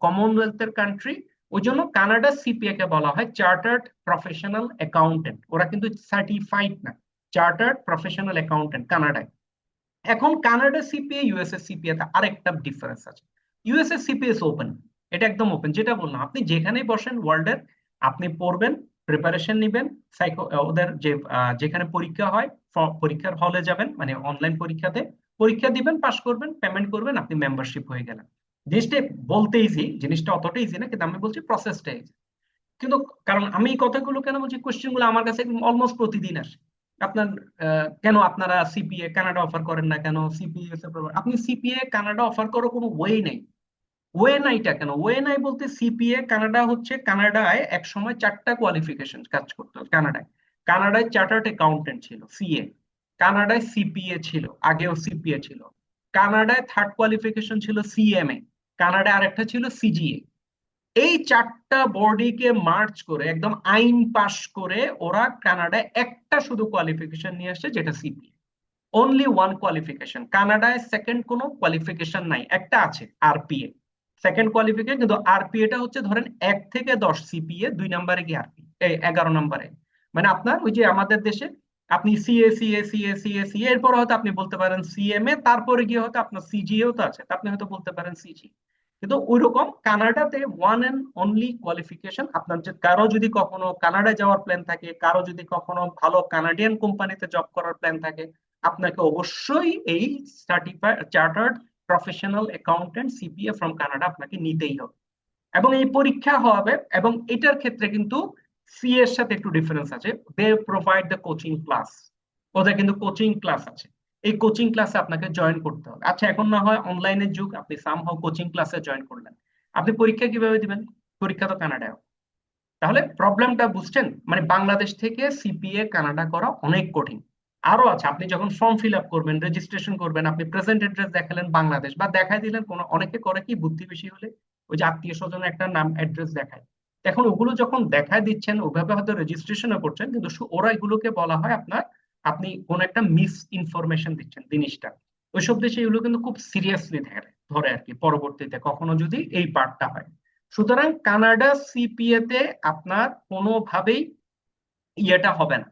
কমনওয়েলথের কান্ট্রি, ওই জন্য কানাডা সিপিএ কে বলা হয় চার্টার্ড প্রফেশনাল অ্যাকাউন্টেন্ট। ওরা কিন্তু সার্টিফাইড না, চার্টার্ড প্রফেশনাল অ্যাকাউন্টেন্ট কানাডায়। এখন কানাডা সিপিএ ইউএসএ সিপিএ তে আরেকটা ডিফারেন্স আছে। ইউএসএ সিপিএস ওপেন, এটা একদম ওপেন। যেটা বললাম, আপনি যেখানেই বসেন ওয়ার্ল্ডের, আপনি পড়বেন, প্রিপারেশন নিবেন, সাইকো ওদের যে যেখানে পরীক্ষা হয়, পরীক্ষার হলে যাবেন, মানে অনলাইন পরীক্ষাতে পরীক্ষা দিবেন, পাশ করবেন, পেমেন্ট করবেন, আপনি মেম্বারশিপ হয়ে গেলেন। জিনিসটা বলতে ইজি, জিনিসটা অতটা ইজি না, কিন্তু আমি বলছি প্রসেসটা ইজি। কিন্তু কারণ আমি এই কথাগুলো কেন বলছি, কোশ্চেন গুলো আমার কাছে অলমোস্ট প্রতিদিন আসে। আপনার কেন আপনারা সিপিএ কানাডা অফার করেন না, কেন সিপিএ, আপনি সিপিএ কানাডা অফার করার কোনো ওয়ে নেই। ওয়ে নাইটা কেন? ওয়ে নাই বলতে, সিপিএ কানাডা হচ্ছে, কানাডায় এক সময় 4টা কোয়ালিফিকেশন কাজ করতো কানাডায়। কানাডায় চার্টার্ড অ্যাকাউন্টেন্ট ছিল, সিএ। কানাডায় সিপিএ ছিল, আগেও সিপিএ ছিল। কানাডায় থার্ড কোয়ালিফিকেশন ছিল সিএমএ। কানাডায় আরেকটা ছিল সিজিএ। এই 4টা বডিকে মার্চ করে, একদম আইন পাশ করে, ওরা কানাডায় একটা শুধু কোয়ালিফিকেশন নিয়ে আসছে, যেটা সিপিএ। Only one qualification. কানাডায় সেকেন্ড কোনো কোয়ালিফিকেশন নাই, একটা আছে আরপিএ, সেকেন্ড কোয়ালিফিকেশন। কিন্তু আরপিএটা হচ্ছে ধরেন 1 থেকে 10 সিপিএ, 2 নম্বরে কি আরপি, 11 নম্বরে। মানে আপনার ওই যে আমাদের দেশে আপনি CA CA CA CA CA, এরপর হয়তো আপনি বলতে পারেন সিএমএ, তারপরে গিয়ে হয়তো আপনার সিজিএও তো আছে, তা আপনি হয়তো বলতে পারেন সিজি। কিন্তু ওইরকম কানাডাতে ওয়ান এন্ড অনলি কোয়ালিফিকেশন। আপনার যে কারো যদি কখনো কানাডায় যাওয়ার প্ল্যান থাকে, কারো যদি কখনো ভালো কানাডিয়ান কোম্পানিতে জব করার প্ল্যান থাকে, আপনাকে অবশ্যই এই certified chartered professional accountant CPA from Canada আপনাকে নিতেই হবে। এবং এই পরীক্ষা হবে, এবং এটার ক্ষেত্রে কিন্তু সি এর সাথে একটু ডিফারেন্স আছে। They provide the coaching class. ওদের কিন্তু কোচিং ক্লাস আছে, এই কোচিং ক্লাসে আপনাকে জয়েন করতে হবে। আচ্ছা, এখন না হয় অনলাইনের যুগ, আপনি সামহাও কোচিং ক্লাসে জয়েন করলেন, আপনি পরীক্ষা কিভাবে দিবেন? পরীক্ষা তো কানাডায়। তাহলে প্রবলেমটা বুঝছেন? মানে বাংলাদেশ থেকে সিপিএ কানাডা করা অনেক কঠিন। আরো আছে, আপনি যখন ফর্ম ফিল আপ করবেন, রেজিস্ট্রেশন করবেন, আপনি প্রেজেন্ট অ্যাড্রেস দেখালেন বাংলাদেশ, বা দেখাই দিলেন কোনো, অনেকে করে কি বুদ্ধি বেশি হলে ওই যে আত্মীয় স্বজনের একটা নাম অ্যাড্রেস দেখায়। এখন ওগুলো যখন দেখায় দিচ্ছেন, ওইভাবে হয়তো রেজিস্ট্রেশনও করছেন, কিন্তু ওরা এগুলোকে বলা হয় আপনার, আপনি কোন একটা মিস ইনফরমেশন দিচ্ছেন জিনিসটা। ওইসব দেশে এগুলো কিন্তু খুব সিরিয়াসলি ধরে ধরে আর কি, পরবর্তীতে কখনো যদি এই পার্টটা হয়। সুতরাং কানাডা সিপিএ তে আপনার কোনোভাবেই ইয়েটা হবে না।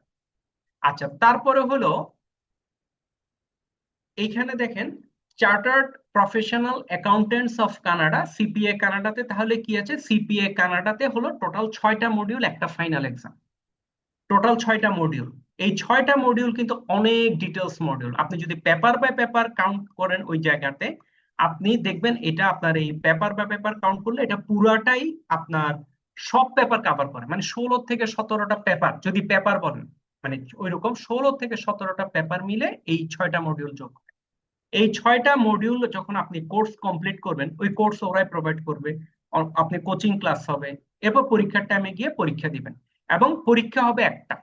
আচ্ছা, তারপরে হলো এইখানে দেখেন chartered professional accountants of Canada, CPA কানাডাতে তাহলে কি আছে, সিপিএ কানাডাতে হলো টোটাল 6টা মডিউল, একটা ফাইনাল এক্সাম, টোটাল 6টা মডিউল। এই 6টা মডিউল কিন্তু অনেক ডিটেলস মডিউল। আপনি যদি পেপার বাই পেপার কাউন্ট করেন ওই জায়গাতে, আপনি দেখবেন এটা আপনার এই পেপার বাই পেপার কাউন্ট করলে এটা পুরাটাই আপনার সব পেপার কভার করে, মানে 16 থেকে 17টা পেপার যদি পেপার বলেন, মানে ওইরকম 16 থেকে 17টা পেপার মিলে এই 6টা মডিউল যোগ হয়। এই 6টা মডিউল যখন আপনি কোর্স কমপ্লিট করবেন, ওই কোর্স ওরাই প্রোভাইড করবে, আপনি কোচিং ক্লাস হবে, এরপর পরীক্ষার টাইমে গিয়ে পরীক্ষা দিবেন। এবং পরীক্ষা হবে একটা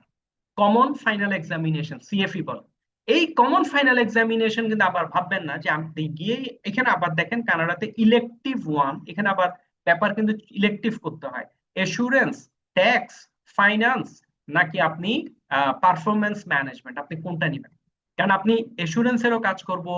কমন ফাইনাল এক্সামিনেশন, সিএফই বলে। এই কমন ফাইনাল এক্সামিনেশন কিন্তু আবার ভাববেন না যে আপনি গিয়ে, এখানে আবার দেখেন কানাডাতে ইলেকটিভ ওয়ান, এখানে আবার পেপার কিন্তু ইলেকটিভ করতে হয়। এসুরেন্স, ট্যাক্স, ফাইন্যান্স, নাকি আপনি পারফরমেন্স ম্যানেজমেন্ট, আপনি কোনটা নেবেন? কারণ আপনি এসুরেন্সেরও কাজ করব,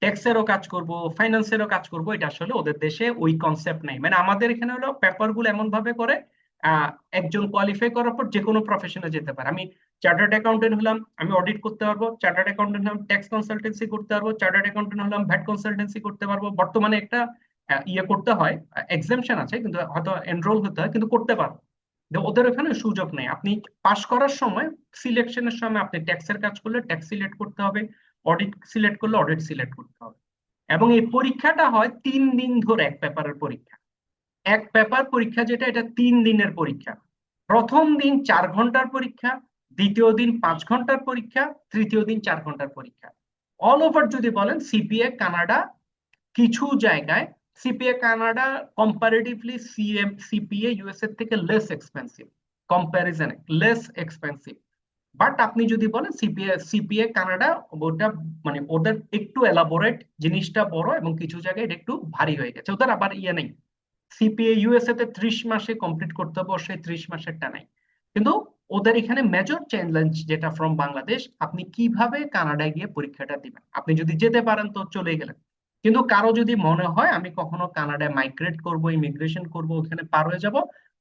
ট্যাক্সেরও কাজ করব, ফাইন্যান্সেরও কাজ করব, এটা আসলে ওদের দেশে ওই কনসেপ্ট নেই। মানে আমাদের এখানে হলো পেপার গুলো এমন ভাবে করে, আহ, একজন কোয়ালিফাই করার পর যে কোনো প্রফেশনে যেতে পারে। আমি চার্টার্ড অ্যাকাউন্টেন্ট হলাম, আমি অডিট করতে পারবো। চার্টার্ড অ্যাকাউন্টেন্ট হলাম, ট্যাক্স কনসালটেন্সি করতে পারবো। চার্টার্ড অ্যাকাউন্টেন্ট হলাম, ভ্যাট কনসালটেন্সি করতে পারবো। বর্তমানে একটা ইয়ে করতে হয়, এক্সামশন আছে, কিন্তু হয়তো এনরোল হতে হয়, কিন্তু করতে পারবো। ওদের ওখানে সুযোগ নেই। আপনি পাশ করার সময়, সিলেকশনের সময় আপনি ট্যাক্সের কাজ করলে ট্যাক্স সিলেক্ট করতে হবে, অডিট সিলেক্ট করলে অডিট সিলেক্ট করতে হবে। এবং এই পরীক্ষাটা হয় 3 দিন ধরে, এক পেপারের পরীক্ষা। এক পেপার পরীক্ষা যেটা, এটা 3 দিনের পরীক্ষা। প্রথম দিন 4 ঘন্টার পরীক্ষা, দ্বিতীয় দিন 5 ঘন্টার পরীক্ষা, তৃতীয় দিন 4 ঘন্টার পরীক্ষা। অল ওভার যদি বলেন, সিপিএ কানাডা কিছু জায়গায়, CPA Canada comparatively CPA USA থেকে লেস এক্সপেন্সিভ, কম্পারিজনে লেস এক্সপেন্সিভ। বাট আপনি যদি বলেন সিপিএ কানাডা, ওটা মানে ওদের একটু এলাবোরেট, জিনিসটা বড়, এবং কিছু জায়গায় এটা একটু ভারী হয়ে গেছে। ওদের আবার ইয়ে নেই, সিপিএ ইউএসএ তে 30 মাসে কমপ্লিট করতে হবে, সেই 30 মাসেরটা নাই। কিন্তু ওদের এখানে মেজর চ্যালেঞ্জ যেটা ফ্রম বাংলাদেশ, আপনি কিভাবে কানাডায় গিয়ে পরীক্ষাটা দিবেন। আপনি যদি যেতে পারেন তো চলে গেলেন, কিন্তু কারো যদি মনে হয় আমি কখনো কানাডায় মাইগ্রেট করব, ইমিগ্রেশন করব, ওখানে পার হয়ে যাব,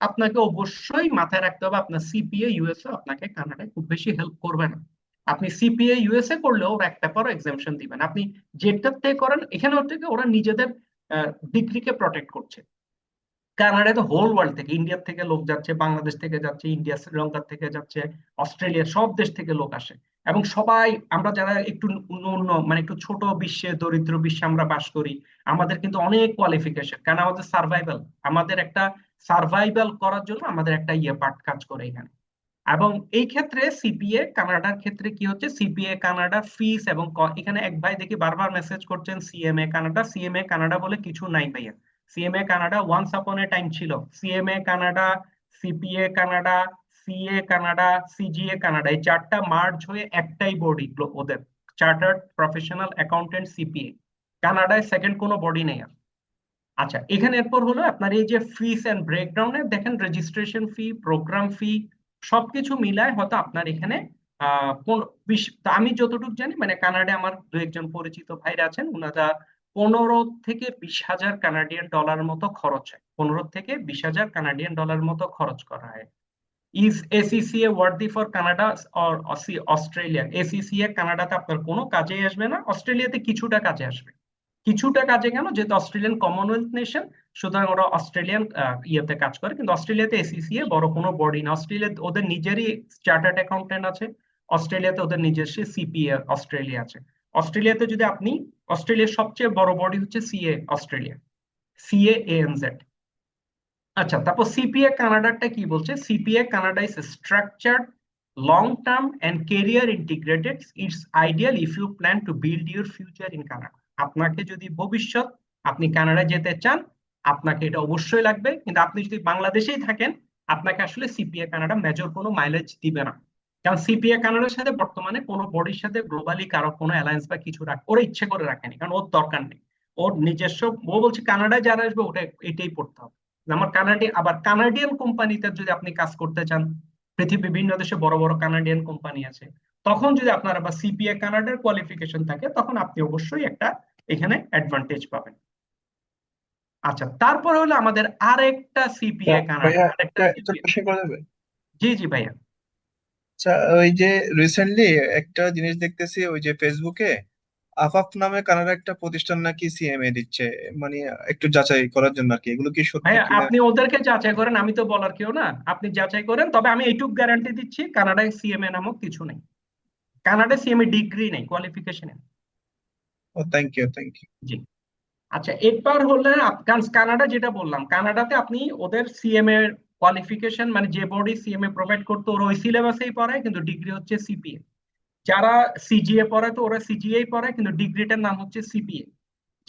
আপনাকে অবশ্যই মাথায় রাখতে হবে আপনার সিপিএ ইউএসএ আপনাকে কানাডায় খুব বেশি হেল্প করবে না। আপনি সিপিএ ইউএসএ করলেও ওরা এক পেপারও এক্সামশন দিবেন, আপনি যেটাতে করেন এখানে থেকে ওরা নিজেদের ডিগ্রিকে প্রটেক্ট করছে। কানাডায় তো হোল ওয়ার্ল্ড থেকে, ইন্ডিয়া থেকে লোক যাচ্ছে, বাংলাদেশ থেকে যাচ্ছে, ইন্ডিয়া শ্রীলঙ্কা থেকে যাচ্ছে, অস্ট্রেলিয়া, সব দেশ থেকে লোক আসে। এবং সবাই আমরা যারা একটু অন্য মানে একটু ছোট বিশ্বে, দরিদ্র বিশ্বে আমরা বাস করি, আমাদের কিন্তু অনেক কোয়ালিফিকেশন, কারণ আমাদের সার্ভাইভাল, আমাদের একটা সার্ভাইভাল করার জন্য আমাদের একটা ইয়ে পার্ট কাজ করে এখানে। এবং এই ক্ষেত্রে সিপিএ কানাডার ক্ষেত্রে কি হচ্ছে, সিপিএ কানাডার ফিস এবং এখানে এক ভাই দেখি বারবার মেসেজ করছেন, সিএমএ কানাডা, সিএমএ কানাডা বলে কিছু নাই ভাইয়া। CMA Canada once upon a time ছিল। CMA Canada, CPA Canada, CA Canada, CGA Canada, এই 4টা মার্জ হয়ে একটাই বডি ওদের, চার্টার্ড প্রফেশনাল অ্যাকাউন্টেন্ট সিপিএ। কানাডায় সেকেন্ড কোনো বডি নেই আর। আচ্ছা, এখানে এরপর হলো আপনার এই যে ফিস এন্ড ব্রেকডাউনে দেখেন, রেজিস্ট্রেশন ফি, প্রোগ্রাম ফি, সবকিছু মিলায় হয়তো আপনার এখানে তা আমি যতটুকু জানি, মানে কানাডায় আমার দু একজন পরিচিত ভাইরা আছেন, ওনারা 15 থেকে 20 হাজার কানাডিয়ান ডলার মতো খরচ হয়, 15 থেকে 20 হাজার কানাডিয়ান ডলার মতো খরচ করা হয়। Is ACCA worthy for Canada or Australia? ACCA কানাডাতে আপনার কোনো কাজে আসবে না, অস্ট্রেলিয়াতে কিছুটা কাজে আসবে। কিছুটা কাজে কেন, যেহেতু অস্ট্রেলিয়ান কমনওয়েলথ নেশন, সুতরাং ওরা অস্ট্রেলিয়ান ইয়েতে কাজ করে। কিন্তু অস্ট্রেলিয়াতে এসিসিএ বড় কোনো বডি না, অস্ট্রেলিয়াতে ওদের নিজেরই চার্টার্ড অ্যাকাউন্টেন্ট আছে, অস্ট্রেলিয়াতে ওদের নিজস্ব সিপিএ অস্ট্রেলিয়া আছে। অস্ট্রেলিয়াতে যদি আপনি, অস্ট্রেলিয়ার সবচেয়ে বড় বডি হচ্ছে সিএ অস্ট্রেলিয়া, সিএএনজেড। আচ্ছা, তারপর সিপিএ কানাডারটা কি বলছে, CPA Canada is structured long term and career integrated, it's ideal if you plan to build your future in Canada. আপনাকে যদি ভবিষ্যৎ আপনি কানাডা যেতে চান, আপনাকে এটা অবশ্যই লাগবে। কিন্তু আপনি যদি বাংলাদেশেই থাকেন, আপনাকে আসলে সিপিএ কানাডা মেজর কোনো মাইলেজ দিবে না। কারণ সিপিএ কানাডার সাথে বর্তমানে কোনো বডির সাথে গ্লোবালি কারো কোনো অ্যালায়েন্স বা কিছু ওরা ইচ্ছে করে রাখেনি, কারণ ওর দরকার নেই। ওর নিজস্ব, ও বলছে কানাডায় যারা আসবে ওটা এটাই পড়তে হবে। আমার আবার কানাডিয়ান কোম্পানিতে যদি আপনি কাজ করতে চান, পৃথিবীর বিভিন্ন দেশে বড় বড় কানাডিয়ান কোম্পানি আছে, তখন যদি আপনার আবার সিপিএ কানাডার কোয়ালিফিকেশন থাকে, তখন আপনি অবশ্যই একটা এখানে অ্যাডভান্টেজ পাবেন। আচ্ছা, তারপর হলো আমাদের আরেকটা সিপিএ কানাডা, ভাইয়া আরেকটা একটা সিপিএ। কোশ্চেন করা যাবে? জি জি ভাইয়া। আচ্ছা, ওই যে রিসেন্টলি একটা জিনিস দেখতেছি ওই যে ফেসবুকে, আফাফ নামে কানাডা একটা প্রতিষ্ঠান নাকি সিএমএ দিচ্ছে, মানে একটু যাচাই করার জন্য আর কি, এগুলো কি সত্যি ভাইয়া কিনা? আপনি ওদেরকে যাচাই করেন, আমি তো বলার কেউ না, আপনি যাচাই করেন। তবে আমি এইটুক গ্যারান্টি দিচ্ছি, কানাডায় সিএমএ নামক কিছু নেই। কানাডায় সিএমএ ডিগ্রি নেই, qualification. Oh thank you, thank you. জি। আচ্ছা, এরপর হলে কানাডা, যেটা বললাম, কানাডাতে আপনি ওদের সিএমএ কোয়ালিফিকেশন, মানে যে বডি সিএমএ প্রোভাইড করতো ওরা ওই সিলেবাসেই পড়ায়, কিন্তু ডিগ্রি হচ্ছে সিপিএ। যারা সিজিএ পড়ায় তো ওরা সিজিএ পড়ায়, কিন্তু ডিগ্রিটার নাম হচ্ছে সিপিএ।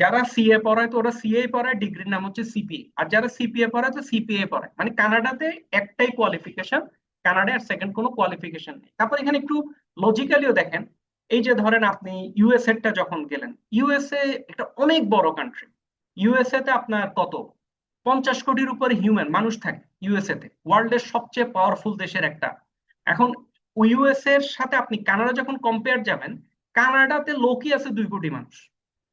যারা সিএ পড়ায় তো ওরা সিএ পড়ায়, ডিগ্রির নাম হচ্ছে সিপিএ। আর যারা সিপিএ পড়ায় তো সিপিএ পড়ায়। মানে কানাডাতে একটাই কোয়ালিফিকেশন, কানাডায় আর সেকেন্ড কোনো কোয়ালিফিকেশন নেই। তারপর এখানে একটু লজিক্যালিও দেখেন, এই যে ধরেন আপনি ইউএসএ টা যখন গেলেন, ইউএসএ একটা অনেক বড় কান্ট্রি। ইউএসএ তে আপনার কত, 50 কোটির উপরে হিউম্যান মানুষ থাকে ইউএসএ তে, ওয়ার্ল্ডের সবচেয়ে পাওয়ারফুল দেশের একটা। এখন ইউএসএ এর সাথে আপনি কানাডা যখন কম্পেয়ার যাবেন, কানাডাতে লোকই আছে 2 কোটি মানুষ।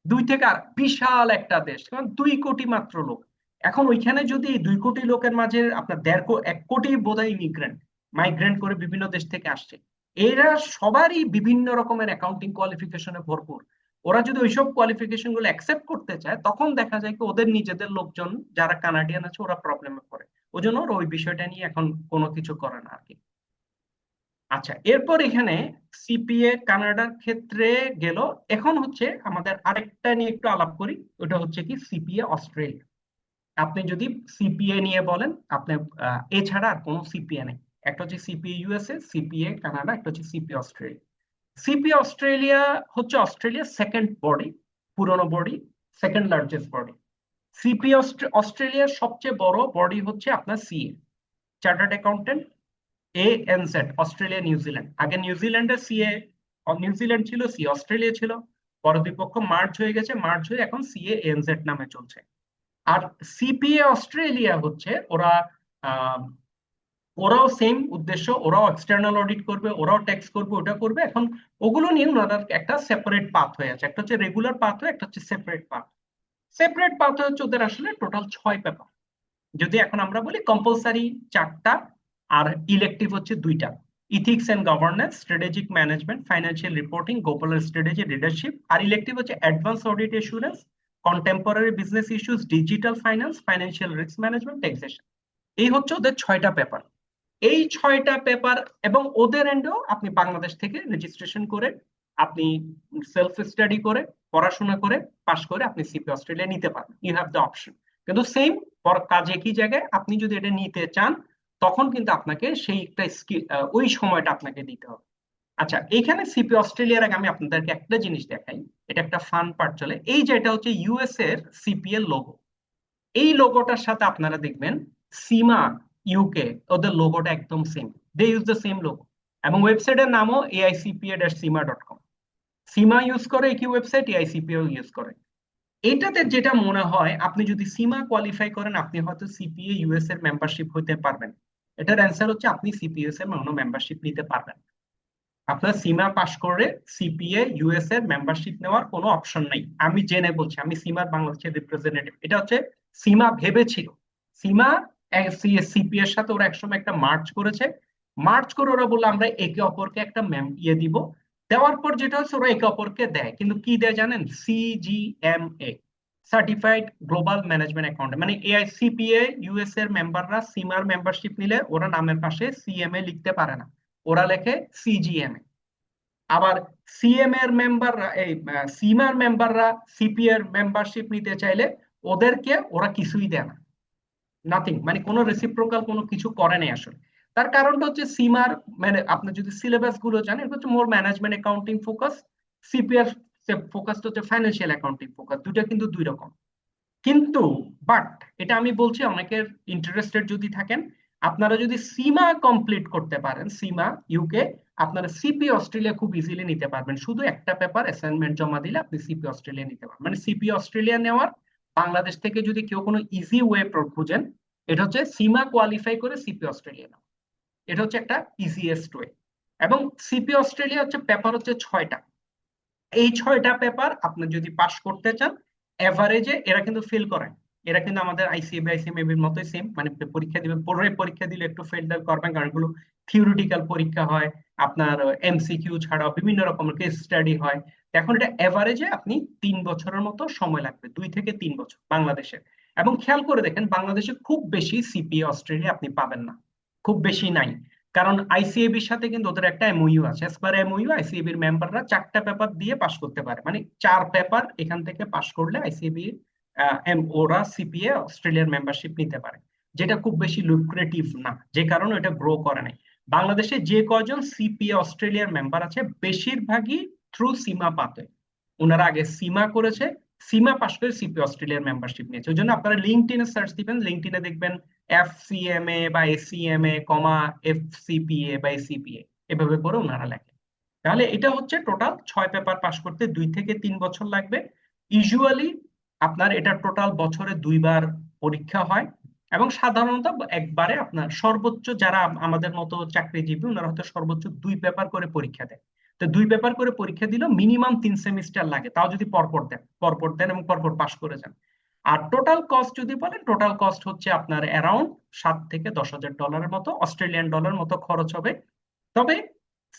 দুই থেকে আর বিশাল একটা দেশ, কারণ 2 কোটি মাত্র লোক। এখন ওইখানে যদি এই 2 কোটি লোকের মাঝে আপনার 1.5 কোটি বোধহয় ইমিগ্রেন্ট, মাইগ্রেন্ট করে বিভিন্ন দেশ থেকে আসছে। এরা সবারই বিভিন্ন রকমের অ্যাকাউন্টিং কোয়ালিফিকেশনে ভরপুর। ওরা যদি ওইসব কোয়ালিফিকেশন গুলো অ্যাকসেপ্ট করতে চায়, তখন দেখা যায় কি ওদের নিজেদের লোকজন যারা কানাডিয়ান আছে ওরা প্রবলেমে পড়ে। ওই জন্য ওরা ওই বিষয়টা নিয়ে এখন কোনো কিছু করে না আর কি। আচ্ছা, এরপর এখানে সিপিএ কানাডার ক্ষেত্রে গেল। এখন হচ্ছে আমাদের আরেকটা নিয়ে একটু আলাপ করি, ওটা হচ্ছে কি সিপিএ অস্ট্রেলিয়া। আপনি যদি সিপিএ নিয়ে বলেন, আপনি এছাড়া আর কোনো সিপিএ নেই। একটা হচ্ছে সিপিএ ইউএসএ, সিপিএ কানাডা, একটা হচ্ছে সিপিএ অস্ট্রেলিয়া। সিপিএ অস্ট্রেলিয়া হচ্ছে অস্ট্রেলিয়ার সেকেন্ড বডি, পুরনো body, second largest body. CPA অস্ট্রেলিয়ার সবচেয়ে বড় বডি হচ্ছে আপনার CA, chartered accountant. ANZ, Australia New Zealand. আগে নিউজিল্যান্ডের সিএ, নিউজিল্যান্ড ছিল, সি অস্ট্রেলিয়া ছিল। পরে দুই পক্ষ মার্চ হয়ে গেছে, মার্চ হয়ে এখন সিএ এনজেড নামে চলছে। আর সিপিএ অস্ট্রেলিয়া হচ্ছে ওরা, আহ, ওরাও সেম উদ্দেশ্য, ওরাও এক্সটার্নাল অডিট করবে, ওরাও ট্যাক্স করবে, ওটা করবে। এখন ওগুলো নিয়ে ওনার একটা সেপারেট পাথ হয়ে আছে, একটা হচ্ছে রেগুলার পাথ, একটা হচ্ছে সেপারেট পাথ। সেপারেট পাথ হচ্ছে ওদের আসলে টোটাল 6 পেপার। যদি এখন আমরা বলি কম্পালসারি 4টা, আর ইলেকটিভ হচ্ছে 2টা। Ethics and governance, strategic management, financial reporting, global strategy, leadership. আর ইলেকটিভ হচ্ছে advance audit assurance, contemporary business issues, digital finance, financial risk management, taxation. এই হচ্ছে ওদের 6টা পেপার। এই 6টা পেপার, এবং ওদের এন্ডেও আপনি বাংলাদেশ থেকে রেজিস্ট্রেশন করে, আপনি সেলফ স্টাডি করে, পড়াশোনা করে, পাশ করে আপনি সিপি অস্ট্রেলিয়া নিতে পারবেন। You have the option. কিন্তু সেম কাজ একই জায়গায়, আপনি যদি এটা নিতে চান তখন কিন্তু আপনাকে সেই একটা স্কিল, ওই সময়টা আপনাকে দিতে হবে। আচ্ছা, এইখানে সিপি অস্ট্রেলিয়ার আগে আমি আপনাদেরকে একটা জিনিস দেখাই। এটা একটা ফান পার্ট চলে, এই যে এটা হচ্ছে ইউএস এর সিপিএল লোগো। এই লোগোটার সাথে আপনারা দেখবেন সীমা ইউকে, ওদের লোগোটা একদম same. They use the same logo. এবং ওয়েবসাইটের নামও aicpa-sima.com। সীমা ইউজ করে একই ওয়েবসাইট, এআইসিপিও ইউজ করে। এটাতে যেটা মনে হয়, আপনি যদি সীমা কোয়ালিফাই করেন, আপনি হয়তো সিপিএ ইউএস এর মেম্বারশিপ হতে পারবেন। এটার অ্যান্সার হচ্ছে আপনি সিপিএস এর কোনো মেম্বারশিপ নিতে পারবেন। আপনার সীমা পাশ করে সিপিএ ইউএস এর মেম্বারশিপ নেওয়ার কোনো অপশন নাই। আমি জেনে বলছি, আমি সীমার বাংলাদেশের রিপ্রেজেন্টেটিভ। এটা হচ্ছে সীমা ভেবেছিল, সীমা সিপিএ এর সাথে ওরা একসময় একটা মার্চ করেছে। মার্চ করে ওরা বললো আমরা একে অপরকে একটা দিব। দেওয়ার পর যেটা হচ্ছে ওরা একে অপরকে দেয়, কিন্তু কি দেয় জানেন? সিজিএমএ, সার্টিফাইড গ্লোবাল ম্যানেজমেন্ট অ্যাকাউন্ট। মানে এআইসিপিএ ইউএস এর মেম্বাররা সীমার মেম্বারশিপ নিলে ওরা নামের পাশে সিএমএ লিখতে পারে না, ওরা লেখে সিজিএমএ। আবার সিএম এর মেম্বাররা, এই সীমার মেম্বাররা সিপি এর মেম্বারশিপ নিতে চাইলে ওদেরকে ওরা কিছুই দেয় না, নাথিং, মানে কোনো রেসিপ্রোকাল কোনো কিছু করে নাই আসলে। তার কারণটা হচ্ছে সীমার, মানে আপনি যদি সিলেবাস গুলো জানেন, এটা হচ্ছে মোর ম্যানেজমেন্ট অ্যাকাউন্টিং ফোকাস। সিপিআর ফোকাসটা হচ্ছে ফাইন্যান্সিয়াল অ্যাকাউন্টিং ফোকাস, দুটো কিন্তু দুই রকম। কিন্তু বাট এটা আমি বলছি, অনেকের ইন্টারেস্টেড যদি থাকেন, আপনারা যদি সীমা কমপ্লিট করতে পারেন, সীমা ইউকে, আপনারা সিপি অস্ট্রেলিয়া খুব ইজিলি নিতে পারবেন। শুধু একটা পেপার অ্যাসাইনমেন্ট জমা দিলে আপনি সিপি অস্ট্রেলিয়া নিতে পারবেন। মানে সিপি অস্ট্রেলিয়া নেওয়ার বাংলাদেশ থেকে যদি কেউ কোনো ইজি ওয়ে খুঁজেন, এটা হচ্ছে সীমা কোয়ালিফাই করে সিপি অস্ট্রেলিয়া নেওয়া। এটা হচ্ছে একটা ইজিয়েস্ট ওয়ে। এবং সিপি অস্ট্রেলিয়া হচ্ছে পেপার হচ্ছে 6টা। এই 6টা পেপার আপনি যদি পাশ করতে চান, এভারেজে এরা কিন্তু ফেল করায়। এরা কিন্তু আমাদের আইসিএবি আইসিএমএবির মতোই সেম, মানে পরীক্ষা দিবেন, পরে পরীক্ষা দিলে একটু ফেল টেল করবেন, কারণ এগুলো থিওরিটিক্যাল পরীক্ষা হয়। আপনার এমসিকিউ ছাড়াও বিভিন্ন রকমের কেস স্টাডি হয়। এখন এটা এভারেজে আপনি 3 বছরের মতো সময় লাগবে, 2 থেকে 3 বছর বাংলাদেশের। এবং খেয়াল করে দেখেন বাংলাদেশে খুব বেশি সিপিএ অস্ট্রেলিয়া আপনি পাবেন না, খুব বেশি নাই। কারণ আইসিএবির সাথে কিন্তু ওদের একটা এমওইউ আছে, এস পার এমওইউ আইসিএবির মেম্বাররা 4টা পেপার দিয়ে পাশ করতে পারে, মানে 4 পেপার এখান থেকে পাশ করলে আইসিএবি ওরা সিপিএ অস্ট্রেলিয়ার মেম্বারশিপ নিতে পারে, যেটা খুব বেশি লুক্রেটিভ না, যে কারণে এটা গ্রো করে নাই। বাংলাদেশে যে কয়জন সিপিএ অস্ট্রেলিয়ার মেম্বার আছে বেশিরভাগই থ্রু সীমা পাতে, ওনারা আগে সীমা করেছে, সীমা পাশ করে সিপিএ অস্ট্রেলিয়ার মেম্বারশিপ নিয়েছে। ওই জন্য আপনারা লিঙ্কডইনে সার্চ দিবেন, লিঙ্কডইনে দেখবেন এফসিএমএ বা এসিএমএ কমা এফসিপিএ বা এসিপিএ, এভাবে করে ওনারা লেখে। তাহলে এটা হচ্ছে টোটাল 6 পেপার পাশ করতে 2 থেকে 3 বছর লাগবে ইউজুয়ালি। আপনার এটা টোটাল বছরে 2বার পরীক্ষা হয়, এবং সাধারণত একবারে আপনার সর্বোচ্চ যারা আমাদের মতো চাকরিজীবী ওনারা হয়তো সর্বোচ্চ 2 পেপার করে পরীক্ষা দেয়। তো 2 পেপার করে পরীক্ষা দিলেও মিনিমাম 3 সেমিস্টার লাগে, তাও যদি পরপর দেন এবং পরপর পাশ করে যান। আর টোটাল কস্ট যদি বলেন, টোটাল কস্ট হচ্ছে আপনার অ্যারাউন্ড $7 থেকে 10,000 মতো, অস্ট্রেলিয়ান ডলার মতো খরচ হবে। তবে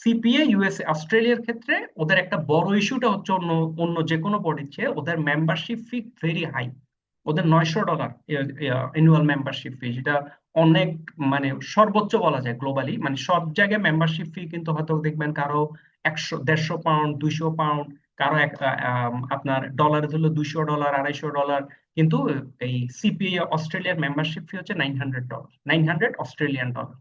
সিপিএ ইউএসএ অস্ট্রেলিয়ার ক্ষেত্রে ওদের একটা বড় ইস্যুটা হচ্ছে অন্য অন্য যে কোনো বডির চেয়ে ওদের মেম্বারশিপ ফি ভেরি হাই। ওদের $900 অ্যানুয়াল মেম্বারশিপ ফি, যেটা অনেক, মানে সর্বোচ্চ বলা যায় গ্লোবালি। মানে সব জায়গায় মেম্বারশিপ ফি কিন্তু হয়তো দেখবেন কারো 100 150 পাউন্ড, 200 পাউন্ড, কারো আপনার ডলারে ধরলে $200 $250, কিন্তু এই সিপিএ অস্ট্রেলিয়ার মেম্বারশিপ ফি হচ্ছে $900, 900 অস্ট্রেলিয়ান ডলার।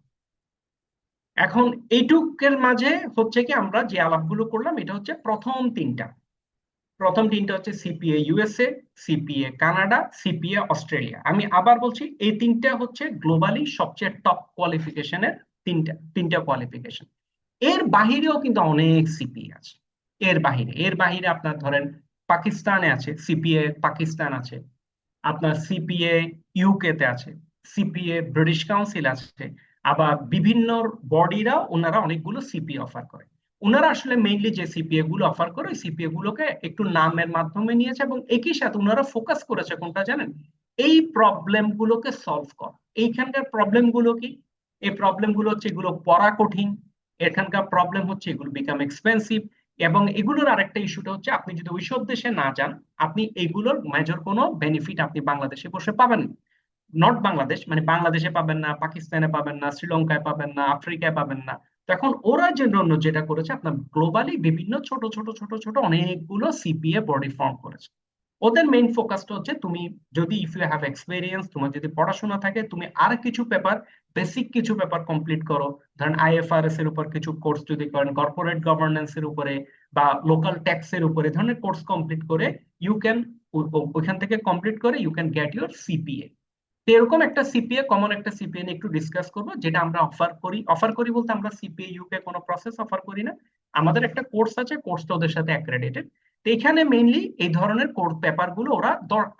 এখন এইটুকের মাঝে হচ্ছে কি আমরা যে আলাপগুলো করলাম এটা হচ্ছে প্রথম তিনটা হচ্ছে CPA USA, CPA Canada, CPA Australia. আমি আবার বলছি এই তিনটা হচ্ছে গ্লোবালি সবচেয়ে টপ কোয়ালিফিকেশনের তিনটা তিনটা কোয়ালিফিকেশন। এর বাহিরেও কিন্তু অনেক সিপিএ আছে। এর বাহিরে আপনার ধরেন পাকিস্তানে আছে সিপিএ, পাকিস্তান আছে, আপনার সিপিএ ইউকে তে আছে, সিপিএ ব্রিটিশ কাউন্সিল আছে। আবার বিভিন্ন বডিরা ওনারা অনেকগুলো সিপিএ অফার করে। ওনারা আসলে মেইনলি যে সিপিএ গুলো অফার করে ওই সিপিএ গুলোকে একটু নামের মাধ্যমে নিয়েছে, এবং একই সাথে ওনারা ফোকাস করেছে কোনটা জানেন, এই প্রবলেম গুলোকে সলভ করা। এইখানকার প্রবলেম গুলো কি? এই প্রবলেম গুলো হচ্ছে এগুলো পড়া কঠিন, এখানকার প্রবলেম হচ্ছে এগুলো বিকাম এক্সপেন্সিভ, এবং এগুলোর আরেকটা ইস্যুটা হচ্ছে আপনি যদি ওইসব দেশে না যান আপনি এগুলোর মেজর কোনো বেনিফিট আপনি বাংলাদেশে বসে পাবেন না। নট বাংলাদেশ, মানে বাংলাদেশে পাবেন না, পাকিস্তানে পাবেন না, শ্রীলঙ্কায় পাবেন না, আফ্রিকায় পাবেন না। তো এখন ওরা যে জন্য যেটা করেছে আপনার গ্লোবালি বিভিন্ন ছোট ছোট ছোট ছোট অনেকগুলো সিপিএ বডি ফর্ম করেছে। ওদের মেইন ফোকাসটা হচ্ছে তুমি যদি ইফ ইউ হ্যাভ এক্সপিরিয়েন্স, তোমার যদি পড়াশোনা থাকে, তুমি আর কিছু পেপার, বেসিক কিছু পেপার কমপ্লিট করো, ধরেন আইএফআরএস এর উপর কিছু কোর্স যদি করেন, কর্পোরেট গভর্নেন্স এর উপরে বা লোকাল ট্যাক্স এর উপরে ধরনের কোর্স কমপ্লিট করে ইউ ক্যান, ওইখান থেকে কমপ্লিট করে you can get your CPA. তো এরকম একটা সিপিএ, কমন একটা সিপিএ নিয়ে একটু ডিসকাস করবো, যেটা আমরা অফার করি বলতে আমরা সিপিএ ইউকে কোনো প্রসেস অফার করি না, আমাদের একটা কোর্স আছে, কোর্সটা ওদের সাথে অ্যাক্রেডিটেড। তো এখানে মেইনলি এই ধরনের কোর্স পেপার গুলো ওরা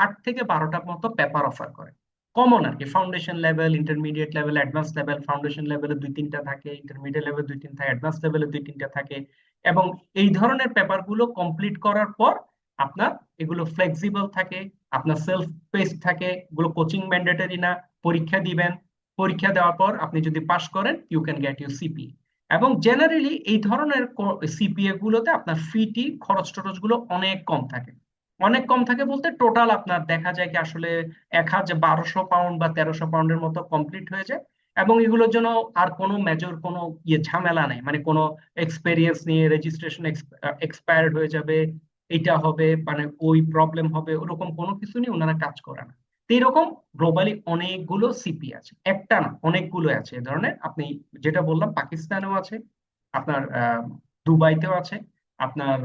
8 থেকে 12টার মতো পেপার অফার করে, কমন আর কি। Foundation level, intermediate level, advance level. Foundation লেভেলে 2-3টা থাকে, ইন্টারমিডিয়েট লেভেল 2-3 থাকে, অ্যাডভান্স লেভেলে 2-3টা থাকে। এবং এই ধরনের পেপার গুলো কমপ্লিট করার পর আপনার এগুলো ফ্লেক্সিবল থাকে, আপনার সেলফ পেস থাকে, এগুলো কোচিং ম্যান্ডেটরি না, পরীক্ষা দিবেন, পরীক্ষা দেওয়ার পর আপনি যদি পাশ করেন you can get you CP. এবং জেনারেলি এই ধরনের সিপিএ গুলোতে আপনার ফিটি খরচ টরচ গুলো অনেক কম থাকে। অনেক কম থাকে বলতে টোটাল আপনার দেখা যায় কি আসলে 1,1200 পাউন্ড বা 1,300 পাউন্ডের মতো কমপ্লিট হয়ে যায়। এবং এগুলোর জন্য আর কোনো মেজর কোনো ঝামেলা নেই, মানে কোনো এক্সপেরিয়েন্স নিয়ে রেজিস্ট্রেশন এক্সপায়ার্ড হয়ে যাবে, এটা হবে, মানে ওই প্রবলেম হবে, ওরকম কোনো কিছু নিয়ে ওনারা কাজ করে না। তো এরকম গ্লোবালি অনেকগুলো সিপি আছে, একটা না অনেকগুলো আছে এ ধরনের। আপনি যেটা বললাম পাকিস্তানেও আছে, আপনার দুবাইতেও আছে, আপনার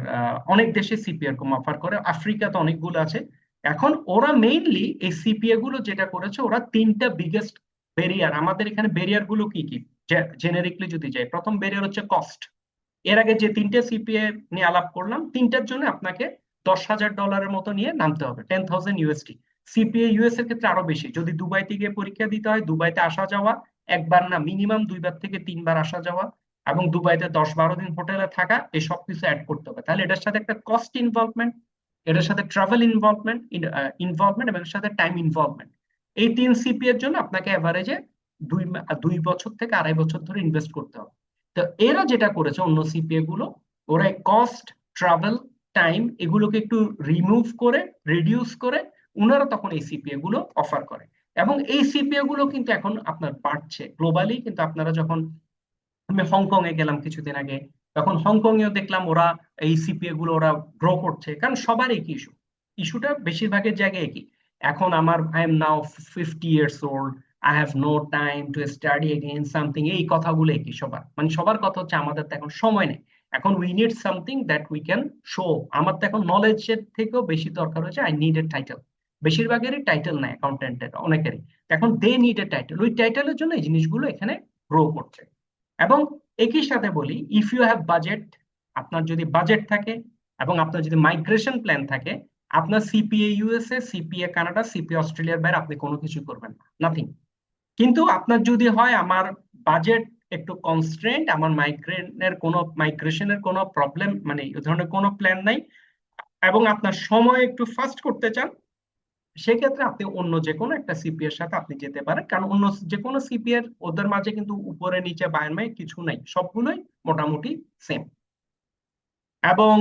অনেক দেশে সিপি এরকম অফার করে, আফ্রিকাতে অনেকগুলো আছে। এখন ওরা মেইনলি এই সিপিএ গুলো যেটা করেছে, ওরা 3টা বিগেস্ট ব্যারিয়ার, আমাদের এখানে ব্যারিয়ার গুলো কি কি জেনারিকলি যদি যাই, প্রথম ব্যারিয়ার হচ্ছে কস্ট। এর আগে যে 3টে সিপিএ নিয়ে আলাপ করলাম, 3টার জন্য আপনাকে $10,000 মতো নিয়ে নামতে হবে, 10,000 USD। সিপিএ ইউএস এর ক্ষেত্রে আরো বেশি, যদি দুবাইতে গিয়ে পরীক্ষা দিতে হয়, দুবাইতে আসা যাওয়া একবার না মিনিমাম 2বার থেকে 3বার আসা যাওয়া, এবং দুবাইতে 10-12 দিন হোটেলে থাকা, এই সব কিছু অ্যাড করতে হবে। তাহলে এটার সাথে একটা কস্ট ইনভলভমেন্ট, এটার সাথে ট্রাভেল ইনভলভমেন্ট এবং এর সাথে টাইম ইনভলভমেন্ট। এই 3 সিপি এর জন্য আপনাকে এভারেজে 2 বছর থেকে 2.5 বছর ধরে ইনভেস্ট করতে হবে। তো এরা যেটা করেছে অন্য সিপিএ গুলো, ওরা কস্ট, ট্রাভেল, টাইম এগুলোকে একটু রিমুভ করে, রিডিউস করে ওনারা তখন এই সিপিএ গুলো অফার করে। এবং এই সিপিএ গুলো কিন্তু এখন আপনার বাড়ছে গ্লোবালি। কিন্তু আপনারা যখন, আমি হংকং এ গেলাম কিছুদিন আগে, তখন হংকং এও দেখলাম ওরা এই সিপিএ গুলো ওরা গ্রো করছে, কারণ সবার একই ইস্যু। ইস্যুটা বেশিরভাগের জায়গায় একই। এখন আমার, I am now 50 years old, I have no time to study again something, এই কথাগুলো একই সবার। মানে সবার কথা হচ্ছে আমাদের তো এখন সময় নেই, এখন we need something that we can show. আমার তো এখন নলেজের থেকেও বেশি দরকার হচ্ছে আই নিড এ টাইটেল। বেশিরভাগেরই টাইটেল নাই, অ্যাকাউন্টেন্টের অনেকেরই। এখন দে নিড এ টাইটেল, ওই টাইটেলের জন্য এই জিনিসগুলো এখানে গ্রো করছে। এবং একই সাথে বলি, ইফ ইউ হ্যাভ বাজেট, আপনার যদি বাজেট থাকে এবং আপনার যদি মাইগ্রেশন প্ল্যান থাকে, আপনার CPA USA, CPA Canada, CPA অস্ট্রেলিয়ার বাইরে আপনি কোনো কিছু করবেন না, নাথিং। কিন্তু আপনার যদি হয় আমার বাজেট একটু কনস্ট্রেন্ট, আমার মাইগ্রেশনের কোনো প্রবলেম, মানে এই ধরনের কোনো প্ল্যান নাই, এবং আপনার সময় একটু ফাস্ট করতে চান, সেক্ষেত্রে আপনি অন্য যে কোনো একটা সিপি এর সাথে আপনি যেতে পারেন। কারণ অন্য যে কোনো সিপি এর ওদের মাঝে কিন্তু উপরে নিচে বায়ান্মায় কিছু নাই, সবগুলোই মোটামুটি সেম। এবং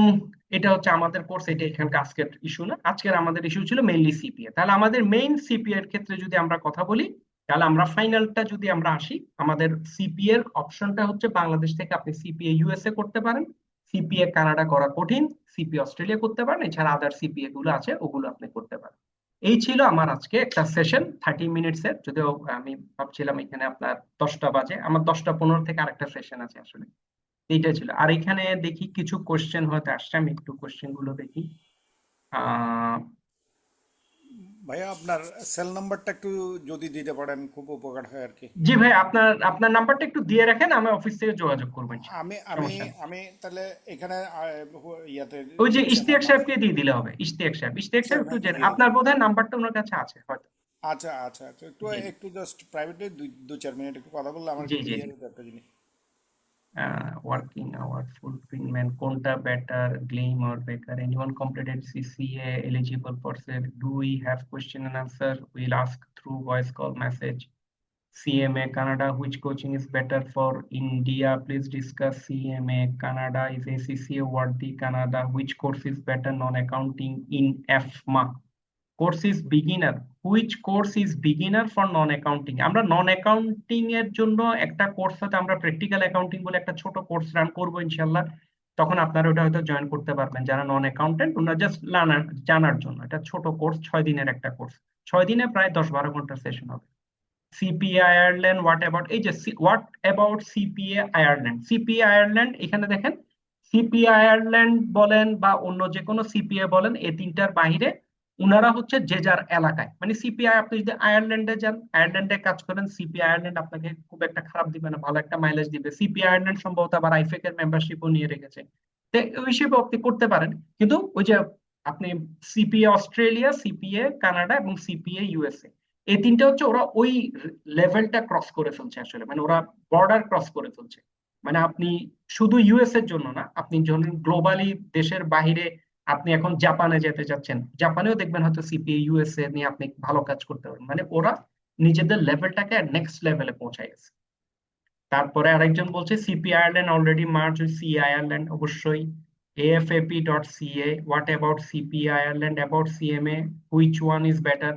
এটা হচ্ছে আমাদের কোর্স, এটা এখানকার আজকের ইস্যু না। আজকের আমাদের ইস্যু ছিল মেইনলি সিপিএ। তাহলে আমাদের মেইন সিপিএ এর ক্ষেত্রে যদি আমরা কথা বলি, তাহলে আমরা ফাইনালটা যদি আমরা আসি, আমাদের সিপিএ এর অপশনটা হচ্ছে বাংলাদেশ থেকে আপনি সিপিএ ইউএসএ করতে পারেন, সিপিএ কানাডা করা কঠিন, সিপিএ অস্ট্রেলিয়া করতে পারেন, এছাড়া আদার সিপিএ গুলো আছে ওগুলো আপনি করতে পারেন। এই ছিল আমার আজকে একটা সেশন 30 মিনিটস এর, যদিও আমি ভাবছিলাম এখানে আপনার 10টা বাজে, আমার 10টা 15 থেকে আরেকটা সেশন আছে আসলে। এইটা ছিল। আর এখানে দেখি কিছু কোশ্চেন হয়তো আসছে, আমি একটু কোশ্চেন গুলো দেখি। আহ ভাইয়া আপনার সেল নাম্বারটা একটু যদি দিতে পারেন খুব উপকার হয় আর কি। জি ভাই, আপনার আপনার নাম্বারটা একটু দিয়ে রাখেন, আমি অফিস থেকে যোগাযোগ করবো ইনশাআল্লাহ। আমি আমি সমস্যা নেই। আমি তাহলে এখানে ইয়াতে ওই যে দিচ্ছি আমার ইশতিয়াক নাম। সাহেবকে দিয়ে দিলে হবে, ইশতিয়াক সাহেব একটু চেয়ারম্যানকে জেনে, দিয়ে দেবো। আপনার বোধহয় নাম্বারটা ওনার কাছে আছে হয়তো। আচ্ছা আচ্ছা আচ্ছা, একটু জি একটু জাস্ট প্রাইভেটলি দু চার মিনিট একটু কথা বললে আমার জি একটু জি জি। ক্লিয়ার হতো একটা জিনিস। ওয়ার্কিং আওয়ার ফুলফিলমেন্ট কোনটা better, Gleim or Becker? Anyone completed CCA eligible for sale? Do we have question and answer? Will ask through voice call message. CMA Canada, which coaching is better for India? Please discuss. CMA Canada is ACCA worthy. Canada, which course is better? Non-accounting in FMA. Course is beginner. Which course is beginner for non-accounting? আমরা নন accounting এর জন্য একটা course, হয়তো আমরা practical accounting বলে একটা ছোট course run করবো ইনশাল্লাহ। তখন আপনারা ওটা হয়তো জয়েন করতে পারবেন, যারা নন অ্যাকাউন্টেন্ট ওনারা জাস্ট জানার জন্য। এটা ছোট কোর্স, 6 দিনের একটা কোর্স, 6 দিনে প্রায় 10-12 ঘন্টার সেশন হবে। সিপিএ আয়ারল্যান্ড, হোয়াট অ্যাবাউট, এই যে what about CPA Ireland, CPA Ireland এখানে দেখেন, সিপিএ আয়ারল্যান্ড বলেন বা অন্য যে কোনো সিপিএ বলেন, এই তিনটার বাইরে উনারা হচ্ছে যে যার এলাকায়, মানে সিপিআই আপনি যদি আয়ারল্যান্ডে যান, আয়ারল্যান্ডে কাজ করেন, সিপিআই আয়ারল্যান্ড আপনাকে খুব একটা খারাপ দিবে না, ভালো একটা মাইলেজ দিবে। সিপিআই আয়ারল্যান্ড সম্ভবত আবার আইফেক এর মেম্বারশিপও নিয়ে রেখেছে, তো ওই হিসেবে আপনি করতে পারেন। কিন্তু ওই যে আপনি সিপিএ অস্ট্রেলিয়া, সিপিএ কানাডা এবং সিপিএ ইউএসএ, এই তিনটা হচ্ছে ওরা ওই লেভেলটা ক্রস করে ফেলছে আসলে, মানে ওরা বর্ডার ক্রস করে ফেলছে। মানে আপনি শুধু ইউএস এর জন্য না, আপনি যখন গ্লোবালি দেশের বাইরে, আপনি এখন জাপানে যেতে চাচ্ছেন, জাপানেও দেখবেন হয়তো সিপিএ ইউএসএ নিয়ে আপনি ভালো কাজ করতে পারবেন। মানে ওরা নিজেদের লেভেলটাকে নেক্সট লেভেলে পৌঁছায় গেছে। তারপরে আরেকজন বলছে CP Ireland already merge with C Ireland, অবশ্যই। afap.ca, what about CP Ireland, about CMA, which one is better?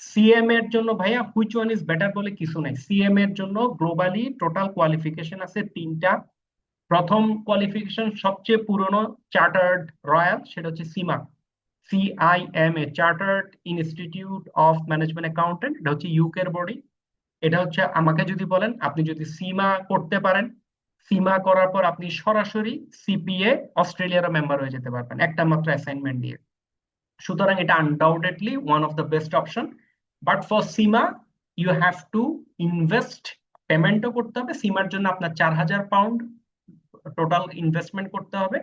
CMA এর জন্য ভাইয়া হুইচ ওয়ান ইজ বেটার বলে কিছু নাই। সিএমএ এর জন্য গ্লোবালি টোটাল কোয়ালিফিকেশন আছে 3টা। প্রথম কোয়ালিফিকেশন সবচেয়ে পুরনো চার্টার্ড রয়্যাল, সেটা হচ্ছে সিমা, CIMA, chartered institute of management accountant, এটা হচ্ছে ইউকের বডি। এটা হচ্ছে, আমাকে যদি বলেন, আপনি যদি সিমা করতে পারেন, সিমা করার পর আপনি সরাসরি সিপিএ অস্ট্রেলিয়ার মেম্বার হয়ে যেতে পারবেন একটা মাত্র অ্যাসাইনমেন্ট দিয়ে। সুতরাং এটা undoubtedly one of the best option. But for CIMA you have to invest, পেমেন্টও করতে হবে। সিমার জন্য আপনার 4000 পাউন্ড টোটাল ইনভেস্টমেন্ট করতে হবে,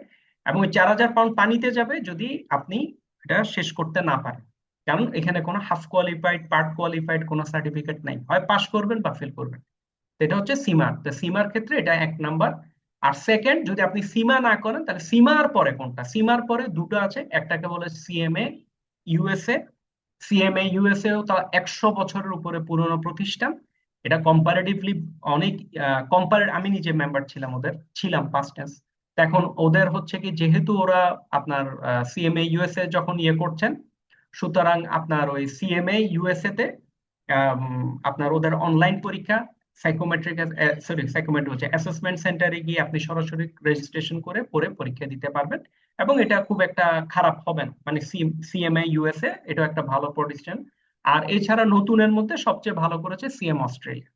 এবং ওই 4000 পাউন্ড পানিতে যাবে যদি আপনি এটা শেষ করতে না পারেন। কারণ এখানে কোনো হাফ কোয়ালিফাইড, পার্ট কোয়ালিফাইড কোনো সার্টিফিকেট নাই, হয় পাস করবেন বা ফেল করবেন। তো এটা হচ্ছে সীমার, তো সীমার ক্ষেত্রে এটা 1 নাম্বার। আর সেকেন্ড, যদি আপনি সীমা না করেন, তাহলে সীমার পরে কোনটা, সীমার পরে দুটো আছে, একটাকে বলে সিএমএ ইউএসএ। সিএমএ ইউএসএ ও তা 100 বছরের উপরে পুরনো প্রতিষ্ঠান। এটা কম্পারেটিভলি অনেক আমি নিজে মেম্বার ছিলাম, ওদের ছিলাম পাস্ট টেন্স। তো এখন ওদের হচ্ছে কি, যেহেতু ওরা আপনার সিএমএ ইউএসএ যখন ইয়ে করছেন, সুতরাং আপনার ওই সিএমএ ইউএসএ তে আপনার ওদের অনলাইন পরীক্ষা, সাইকোমেট্রিক, সরি সাইকোমেট্রিক হচ্ছে অ্যাসেসমেন্ট সেন্টারে গিয়ে আপনি সরাসরি রেজিস্ট্রেশন করে পরে পরীক্ষা দিতে পারবেন। এবং এটা খুব একটা খারাপ হবে না, মানে সিএমএ ইউএসএ এটা একটা ভালো প্রতিষ্ঠান। আর এছাড়া নতুনের মধ্যে সবচেয়ে ভালো করেছে সিএম অস্ট্রেলিয়া।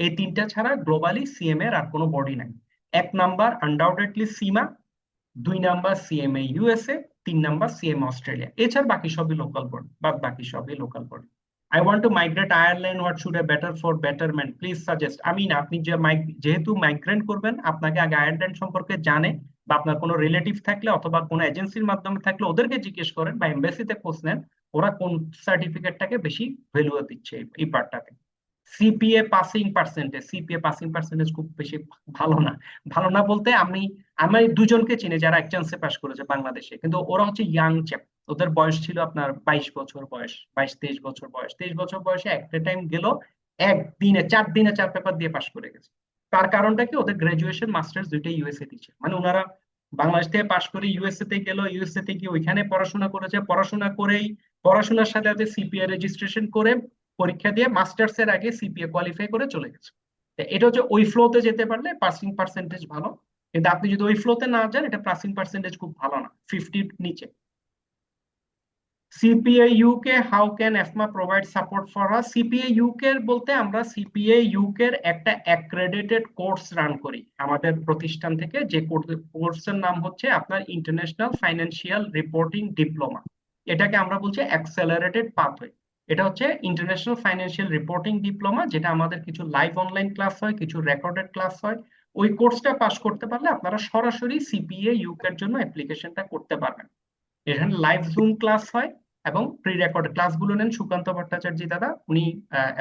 এই তিনটা ছাড়া গ্লোবালি সিএম এর আর কোনো বডি নাই। এক নাম্বার আনডাউটেডলি সীমা, দুই নাম্বার সিএমএ ইউএসএ, তিন নাম্বার সিএম অস্ট্রেলিয়া। এছাড়া বাকি সবই লোকাল বডি, বাকি সবই local body. I want to migrate Ireland, what should I better for betterment, please suggest. আমি না, আপনি যে যেহেতু মাইগ্রেন্ট করবেন, আপনাকে আগে আয়ারল্যান্ড সম্পর্কে জানে, বা আপনার কোনো রিলেটিভ থাকলে অথবা কোনো এজেন্সির মাধ্যমে থাকলে ওদেরকে জিজ্ঞেস করেন, বা এমবাসিতে খোঁজ নেন, ওরা কোন সার্টিফিকেটটাকে বেশি ভ্যালু দিচ্ছে এই পার্টটাকে। সিপিএ পাসিং পার্সেন্টেজ খুব বেশি ভালো না। ভালো না বলতে আমি আমি দুজনকে চিনি যারা এক চান্সে পাশ করেছে বাংলাদেশে, কিন্তু ওরা হচ্ছে ইয়াং চ্যাপ। ওদের বয়স ছিল আপনার 22 বছর বয়স, 22-23 বছর বয়স। 23 বছর বয়সে একটা টাইম গেল, একদিনে 4 দিনে 4 পেপার দিয়ে পাশ করে গেছে। তার কারণটা কি, ওদের গ্রাজুয়েশন মাস্টার্স দুইটাই ইউএসএ দিচ্ছে, মানে ওনারা বাংলাদেশ থেকে পাশ করে ইউএসএ তে গেল, ইউএসএ তে গিয়ে ওইখানে পড়াশোনা করেছে, পড়াশোনা করেই পড়াশোনার সাথে সাথে সিপিএ রেজিস্ট্রেশন করে পরীক্ষা দিয়ে মাস্টার্স এর আগে সিপিএ কোয়ালিফাই করে চলে গেছে। তো এটা হচ্ছে ওই ফ্লোতে যেতে পারলে পাসিং পার্সেন্টেজ ভালো। কিন্তু আপনি যদি ওই ফ্লোতে না যান, এটা পাসিং পার্সেন্টেজ খুব ভালো না, 50 নিচে। CPA UK, how can AFMA provide support for us? CPA UK বলতে আমরা সিপিএ ইউকে এর একটা অ্যাক্রেডিটেড কোর্স রান করি আমাদের প্রতিষ্ঠান থেকে, যে কোর্সের নাম হচ্ছে আপনার ইন্টারন্যাশনাল ফাইন্যান্সিয়াল রিপোর্টিং ডিপ্লোমা। এটাকে আমরা বলছি অ্যাক্সেলারেটেড পাথওয়ে। এটা হচ্ছে ইন্টারন্যাশনাল ফাইন্যান্সিয়াল রিপোর্টিং ডিপ্লোমা, যেটা আমাদের কিছু লাইভ অনলাইন ক্লাস হয়, কিছু রেকর্ডেড ক্লাস হয়। ওই কোর্সটা পাশ করতে পারলে আপনারা সরাসরি সিপিএ ইউকে এর জন্য অ্যাপ্লিকেশনটা করতে পারবেন। এখানে লাইভ জুম ক্লাস হয়, এবং প্রি রেকর্ড ক্লাসগুলো নেন সুকান্ত ভট্টাচার্য দাদা, উনি।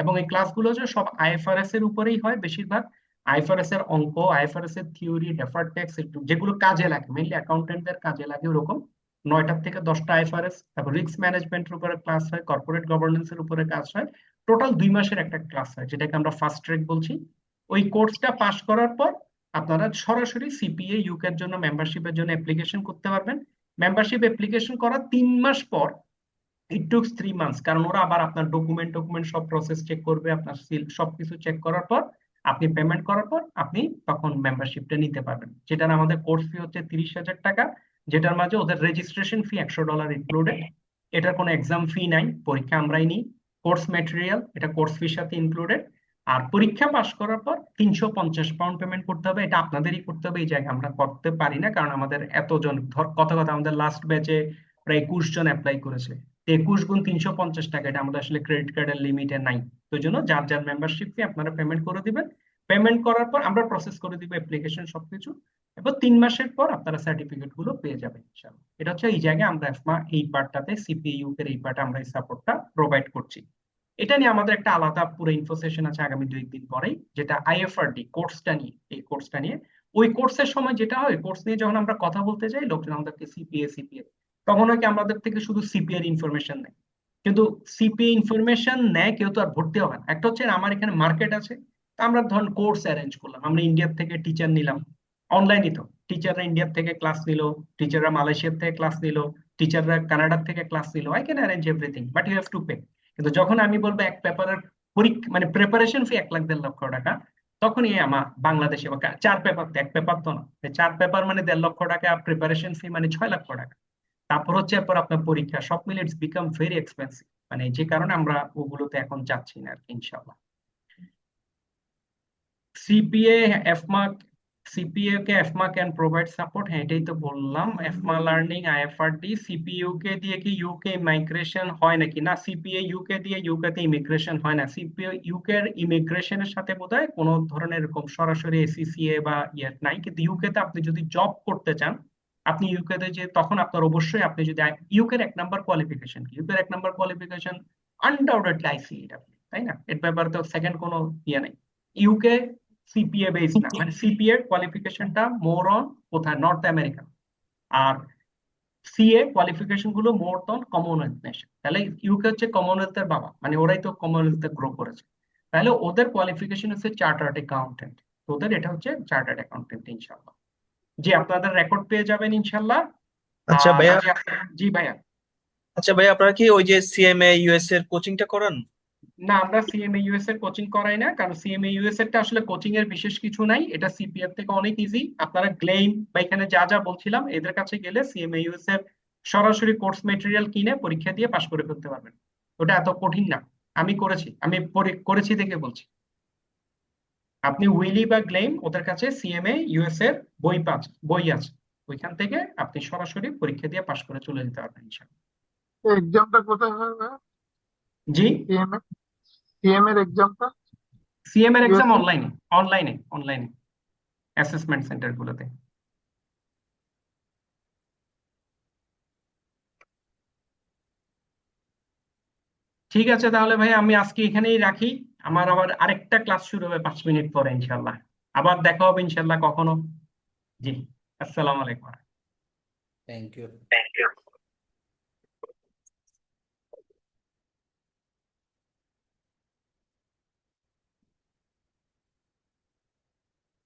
এবং এই ক্লাসগুলো যে সব আইএফআরএস এর উপরেই হয় বেশিরভাগ। আইএফআরএস এর অঙ্ক, আইএফআরএস এর থিওরি, ডেফার্ড ট্যাক্স, যেগুলো কাজে লাগে, মেইনলি অ্যাকাউন্টেন্টদের কাজে লাগে ওরকম 9টা থেকে 10টা আইএফআরএস। তারপর রিস্ক ম্যানেজমেন্টের উপরে ক্লাস হয়, কর্পোরেট গভর্নেন্স এর উপরে কাজ হয়। টোটাল 2 মাসের একটা ক্লাস হয়, যেটাকে আমরা ফাস্ট ট্র্যাক বলছি। ওই কোর্সটা পাশ করার পর আপনারা সরাসরি সিপিএ ইউকে এর জন্য মেম্বারশিপের জন্য অ্যাপ্লিকেশন করতে পারবেন। মেম্বারশিপ অ্যাপ্লিকেশন করার 3 মাস পর, ইট টুকস 3 মান্থস, কারণ ওরা আবার আপনার ডকুমেন্ট টকুমেন্ট সব প্রসেস চেক করবে, আপনার সিল সবকিছু চেক করার পর আপনি পেমেন্ট করার পর আপনি তখন মেম্বারশিপটা নিতে পারবেন। যেটার আমাদের কোর্স ফি হচ্ছে 30,000 টাকা, যেটার মাঝে ওদের রেজিস্ট্রেশন ফি $100 ইনক্লুডেড। এটার কোনো এক্সাম ফি নাই, পরীক্ষা আমরাই নিই। কোর্স ম্যাটেরিয়াল এটা কোর্স ফির সাথে ইনক্লুডেড। আর পরীক্ষা পাস করার পর 350 পাউন্ড পেমেন্ট করতে হবে। এটা আপনাদেরই করতে হবে, এই জায়গায় আমরা করতে পারি না, কারণ আমাদের এতজন, ধর কথা কথা আমাদের লাস্ট ব্যাচে প্রায় 21 জন অ্যাপ্লাই করেছে। 21 গুণ 350 টাকা, এটা আমাদের আসলে ক্রেডিট কার্ডের লিমিটে নাই। তো জন্য যার যার মেম্বারশিপ ফি আপনারা পেমেন্ট করে দিবেন। পেমেন্ট করার পর আমরা প্রসেস করে দিব অ্যাপ্লিকেশন সবকিছু। এবার 3 মাসের পর আপনারা সার্টিফিকেট গুলো পেয়ে যাবেন ইনশাআল্লাহ। এটা হচ্ছে এই জায়গায় আমরা এফমা এই পার্টটাতে, সিপিইউ এর এই পার্টে আমরা এই সাপোর্টটা প্রোভাইড করছি। এটা নিয়ে আমাদের একটা আলাদা পুরো ইনফো সেশন আছে আগামী 2 দিন পরেই, যেটা আইএফআরডি কোর্সটা নিয়ে, এই কোর্সটা নিয়ে। ওই কোর্সের সময় যেটা হয়, কোর্স নিয়ে যখন আমরা কথা বলতে যাই, লোকজন আমাদেরকে সিপিএ সিপিএ, তখন হয় কি আমাদের থেকে শুধু সিপিএ এর ইনফরমেশন নেয়। কিন্তু সিপিএ ইনফরমেশন নেয় কেউ, তো আর ভর্তি হবে না। একটা হচ্ছে আমার এখানে মার্কেট আছে, তা আমরা ধরুন কোর্স অ্যারেঞ্জ করলাম, আমরা ইন্ডিয়ার থেকে টিচার নিলাম, অনলাইনই তো। টিচাররা ইন্ডিয়ার থেকে ক্লাস নিল, টিচাররা মালয়েশিয়ার থেকে ক্লাস নিল, টিচাররা কানাডার থেকে ক্লাস নিল। I can arrange everything, but you have to pay. কিন্তু যখন আমি বলবো এক পেপারের পরীক্ষা, মানে প্রিপারেশন ফি 1 লাখ 1.5 লক্ষ টাকা, তখনই আমার বাংলাদেশে 4 পেপার, এক পেপার তো না, 4 পেপার মানে 1.5 লক্ষ টাকা, প্রিপারেশন ফি মানে 6 লক্ষ টাকা। তারপর হচ্ছে এরপর আপনার পরীক্ষা, সব মিলে ইটস বিকাম ভেরি এক্সপেন্সিভ, মানে যে কারণে আমরা ওগুলোতে এখন যাচ্ছি না আর কি, ইনশাল্লাহ। সিপিএ, এফমা, সিপিএ কে এফমা ক্যান প্রোভাইড সাপোর্ট, হ্যাঁ এটাই তো বললাম। এফমা লার্নিং, আইএফআরডি, সিপিইউ কে দিয়ে কি ইউকে ইমিগ্রেশন হয় নাকি? না, সিপিএ ইউকে দিয়ে ইউকে তে ইমিগ্রেশন হয় না। সিপিএ ইউকে এর ইমিগ্রেশনের সাথে বোধহয় কোনো ধরনের এরকম সরাসরি এসিসিএ বা ইয়ে নাই। কিন্তু ইউকে তে আপনি যদি জব করতে চান, আপনি ইউকে তে যে, তখন আপনার অবশ্যই, আপনি যদি ইউকে এর 1 নম্বর কোয়ালিফিকেশন, ইউকে এর 1 নম্বর কোয়ালিফিকেশন আনডাউটেডলি আইসিএ, তাই না? এর ব্যাপারে তো সেকেন্ড কোনো ইয়ে নাই। ইউকে সিপিএ বেস না, মানে সিপিএ কোয়ালিফিকেশনটা মোর অন কোথায়, নর্থ আমেরিকা। আর সিএ কোয়ালিফিকেশন গুলো মোর অন কমনওয়েলথ নেশন। তাহলে ইউকে হচ্ছে কমনওয়েলথের বাবা, মানে ওরাই তো কমনওয়েলথে গ্রো করেছে। তাহলে ওদের কোয়ালিফিকেশন হচ্ছে চার্টার্ড অ্যাকাউন্টেন্ট, ওদের এটা হচ্ছে চার্টার্ড অ্যাকাউন্টেন্ট ইনশাআল্লাহ। জি, আপনাদের রেকর্ড পেয়ে যাবেন ইনশাল্লাহ। আচ্ছা আর ভাইয়া, জি ভাইয়া। আপনারা কি ওই যে সিএমএ ইউএস এর কোচিংটা করান? না, আমরা সিএমএ ইউএস এর কোচিং করাই না, কারণ সিএমএ ইউএস এরটা আসলে কোচিং এর বিশেষ কিছু নাই, এটা সিপিএফ থেকে অনেক ইজি। আপনারা গ্লেইম বা এখানে যা যা বলছিলাম এদের কাছে গেলে সিএমএ ইউএস এর সরাসরি কোর্স মেটেরিয়াল কিনে পরীক্ষা দিয়ে পাশ করে ফেলতে পারবেন। ওটা এত কঠিন না। আমি করেছি, আমি করেছি থেকে বলছি। আপনি উইলি বা গ্লেইম ওদের কাছে সিএমএ ইউএস এর বই আছে, ওইখান থেকে আপনি সরাসরি পরীক্ষা দিয়ে পাশ করে চলে যেতে পারবেন ইনশাআল্লাহ। এক্সামটা কোথায় হয় ভাই? জি, সিএমএ সিএম এর এক্সামটা সিএম এর এক্সাম ইউএসএ? অনলাইনে অ্যাসেসমেন্ট সেন্টার গুলোতে। ঠিক আছে তাহলে ভাই, আমি আজকে এখানেই রাখি। আমার আবার আরেকটা ক্লাস শুরু হবে 5 মিনিট পরে ইনশাল্লাহ। আবার দেখা হবে ইনশাল্লাহ কখনো। জি, আসসালামু আলাইকুম। Thank you.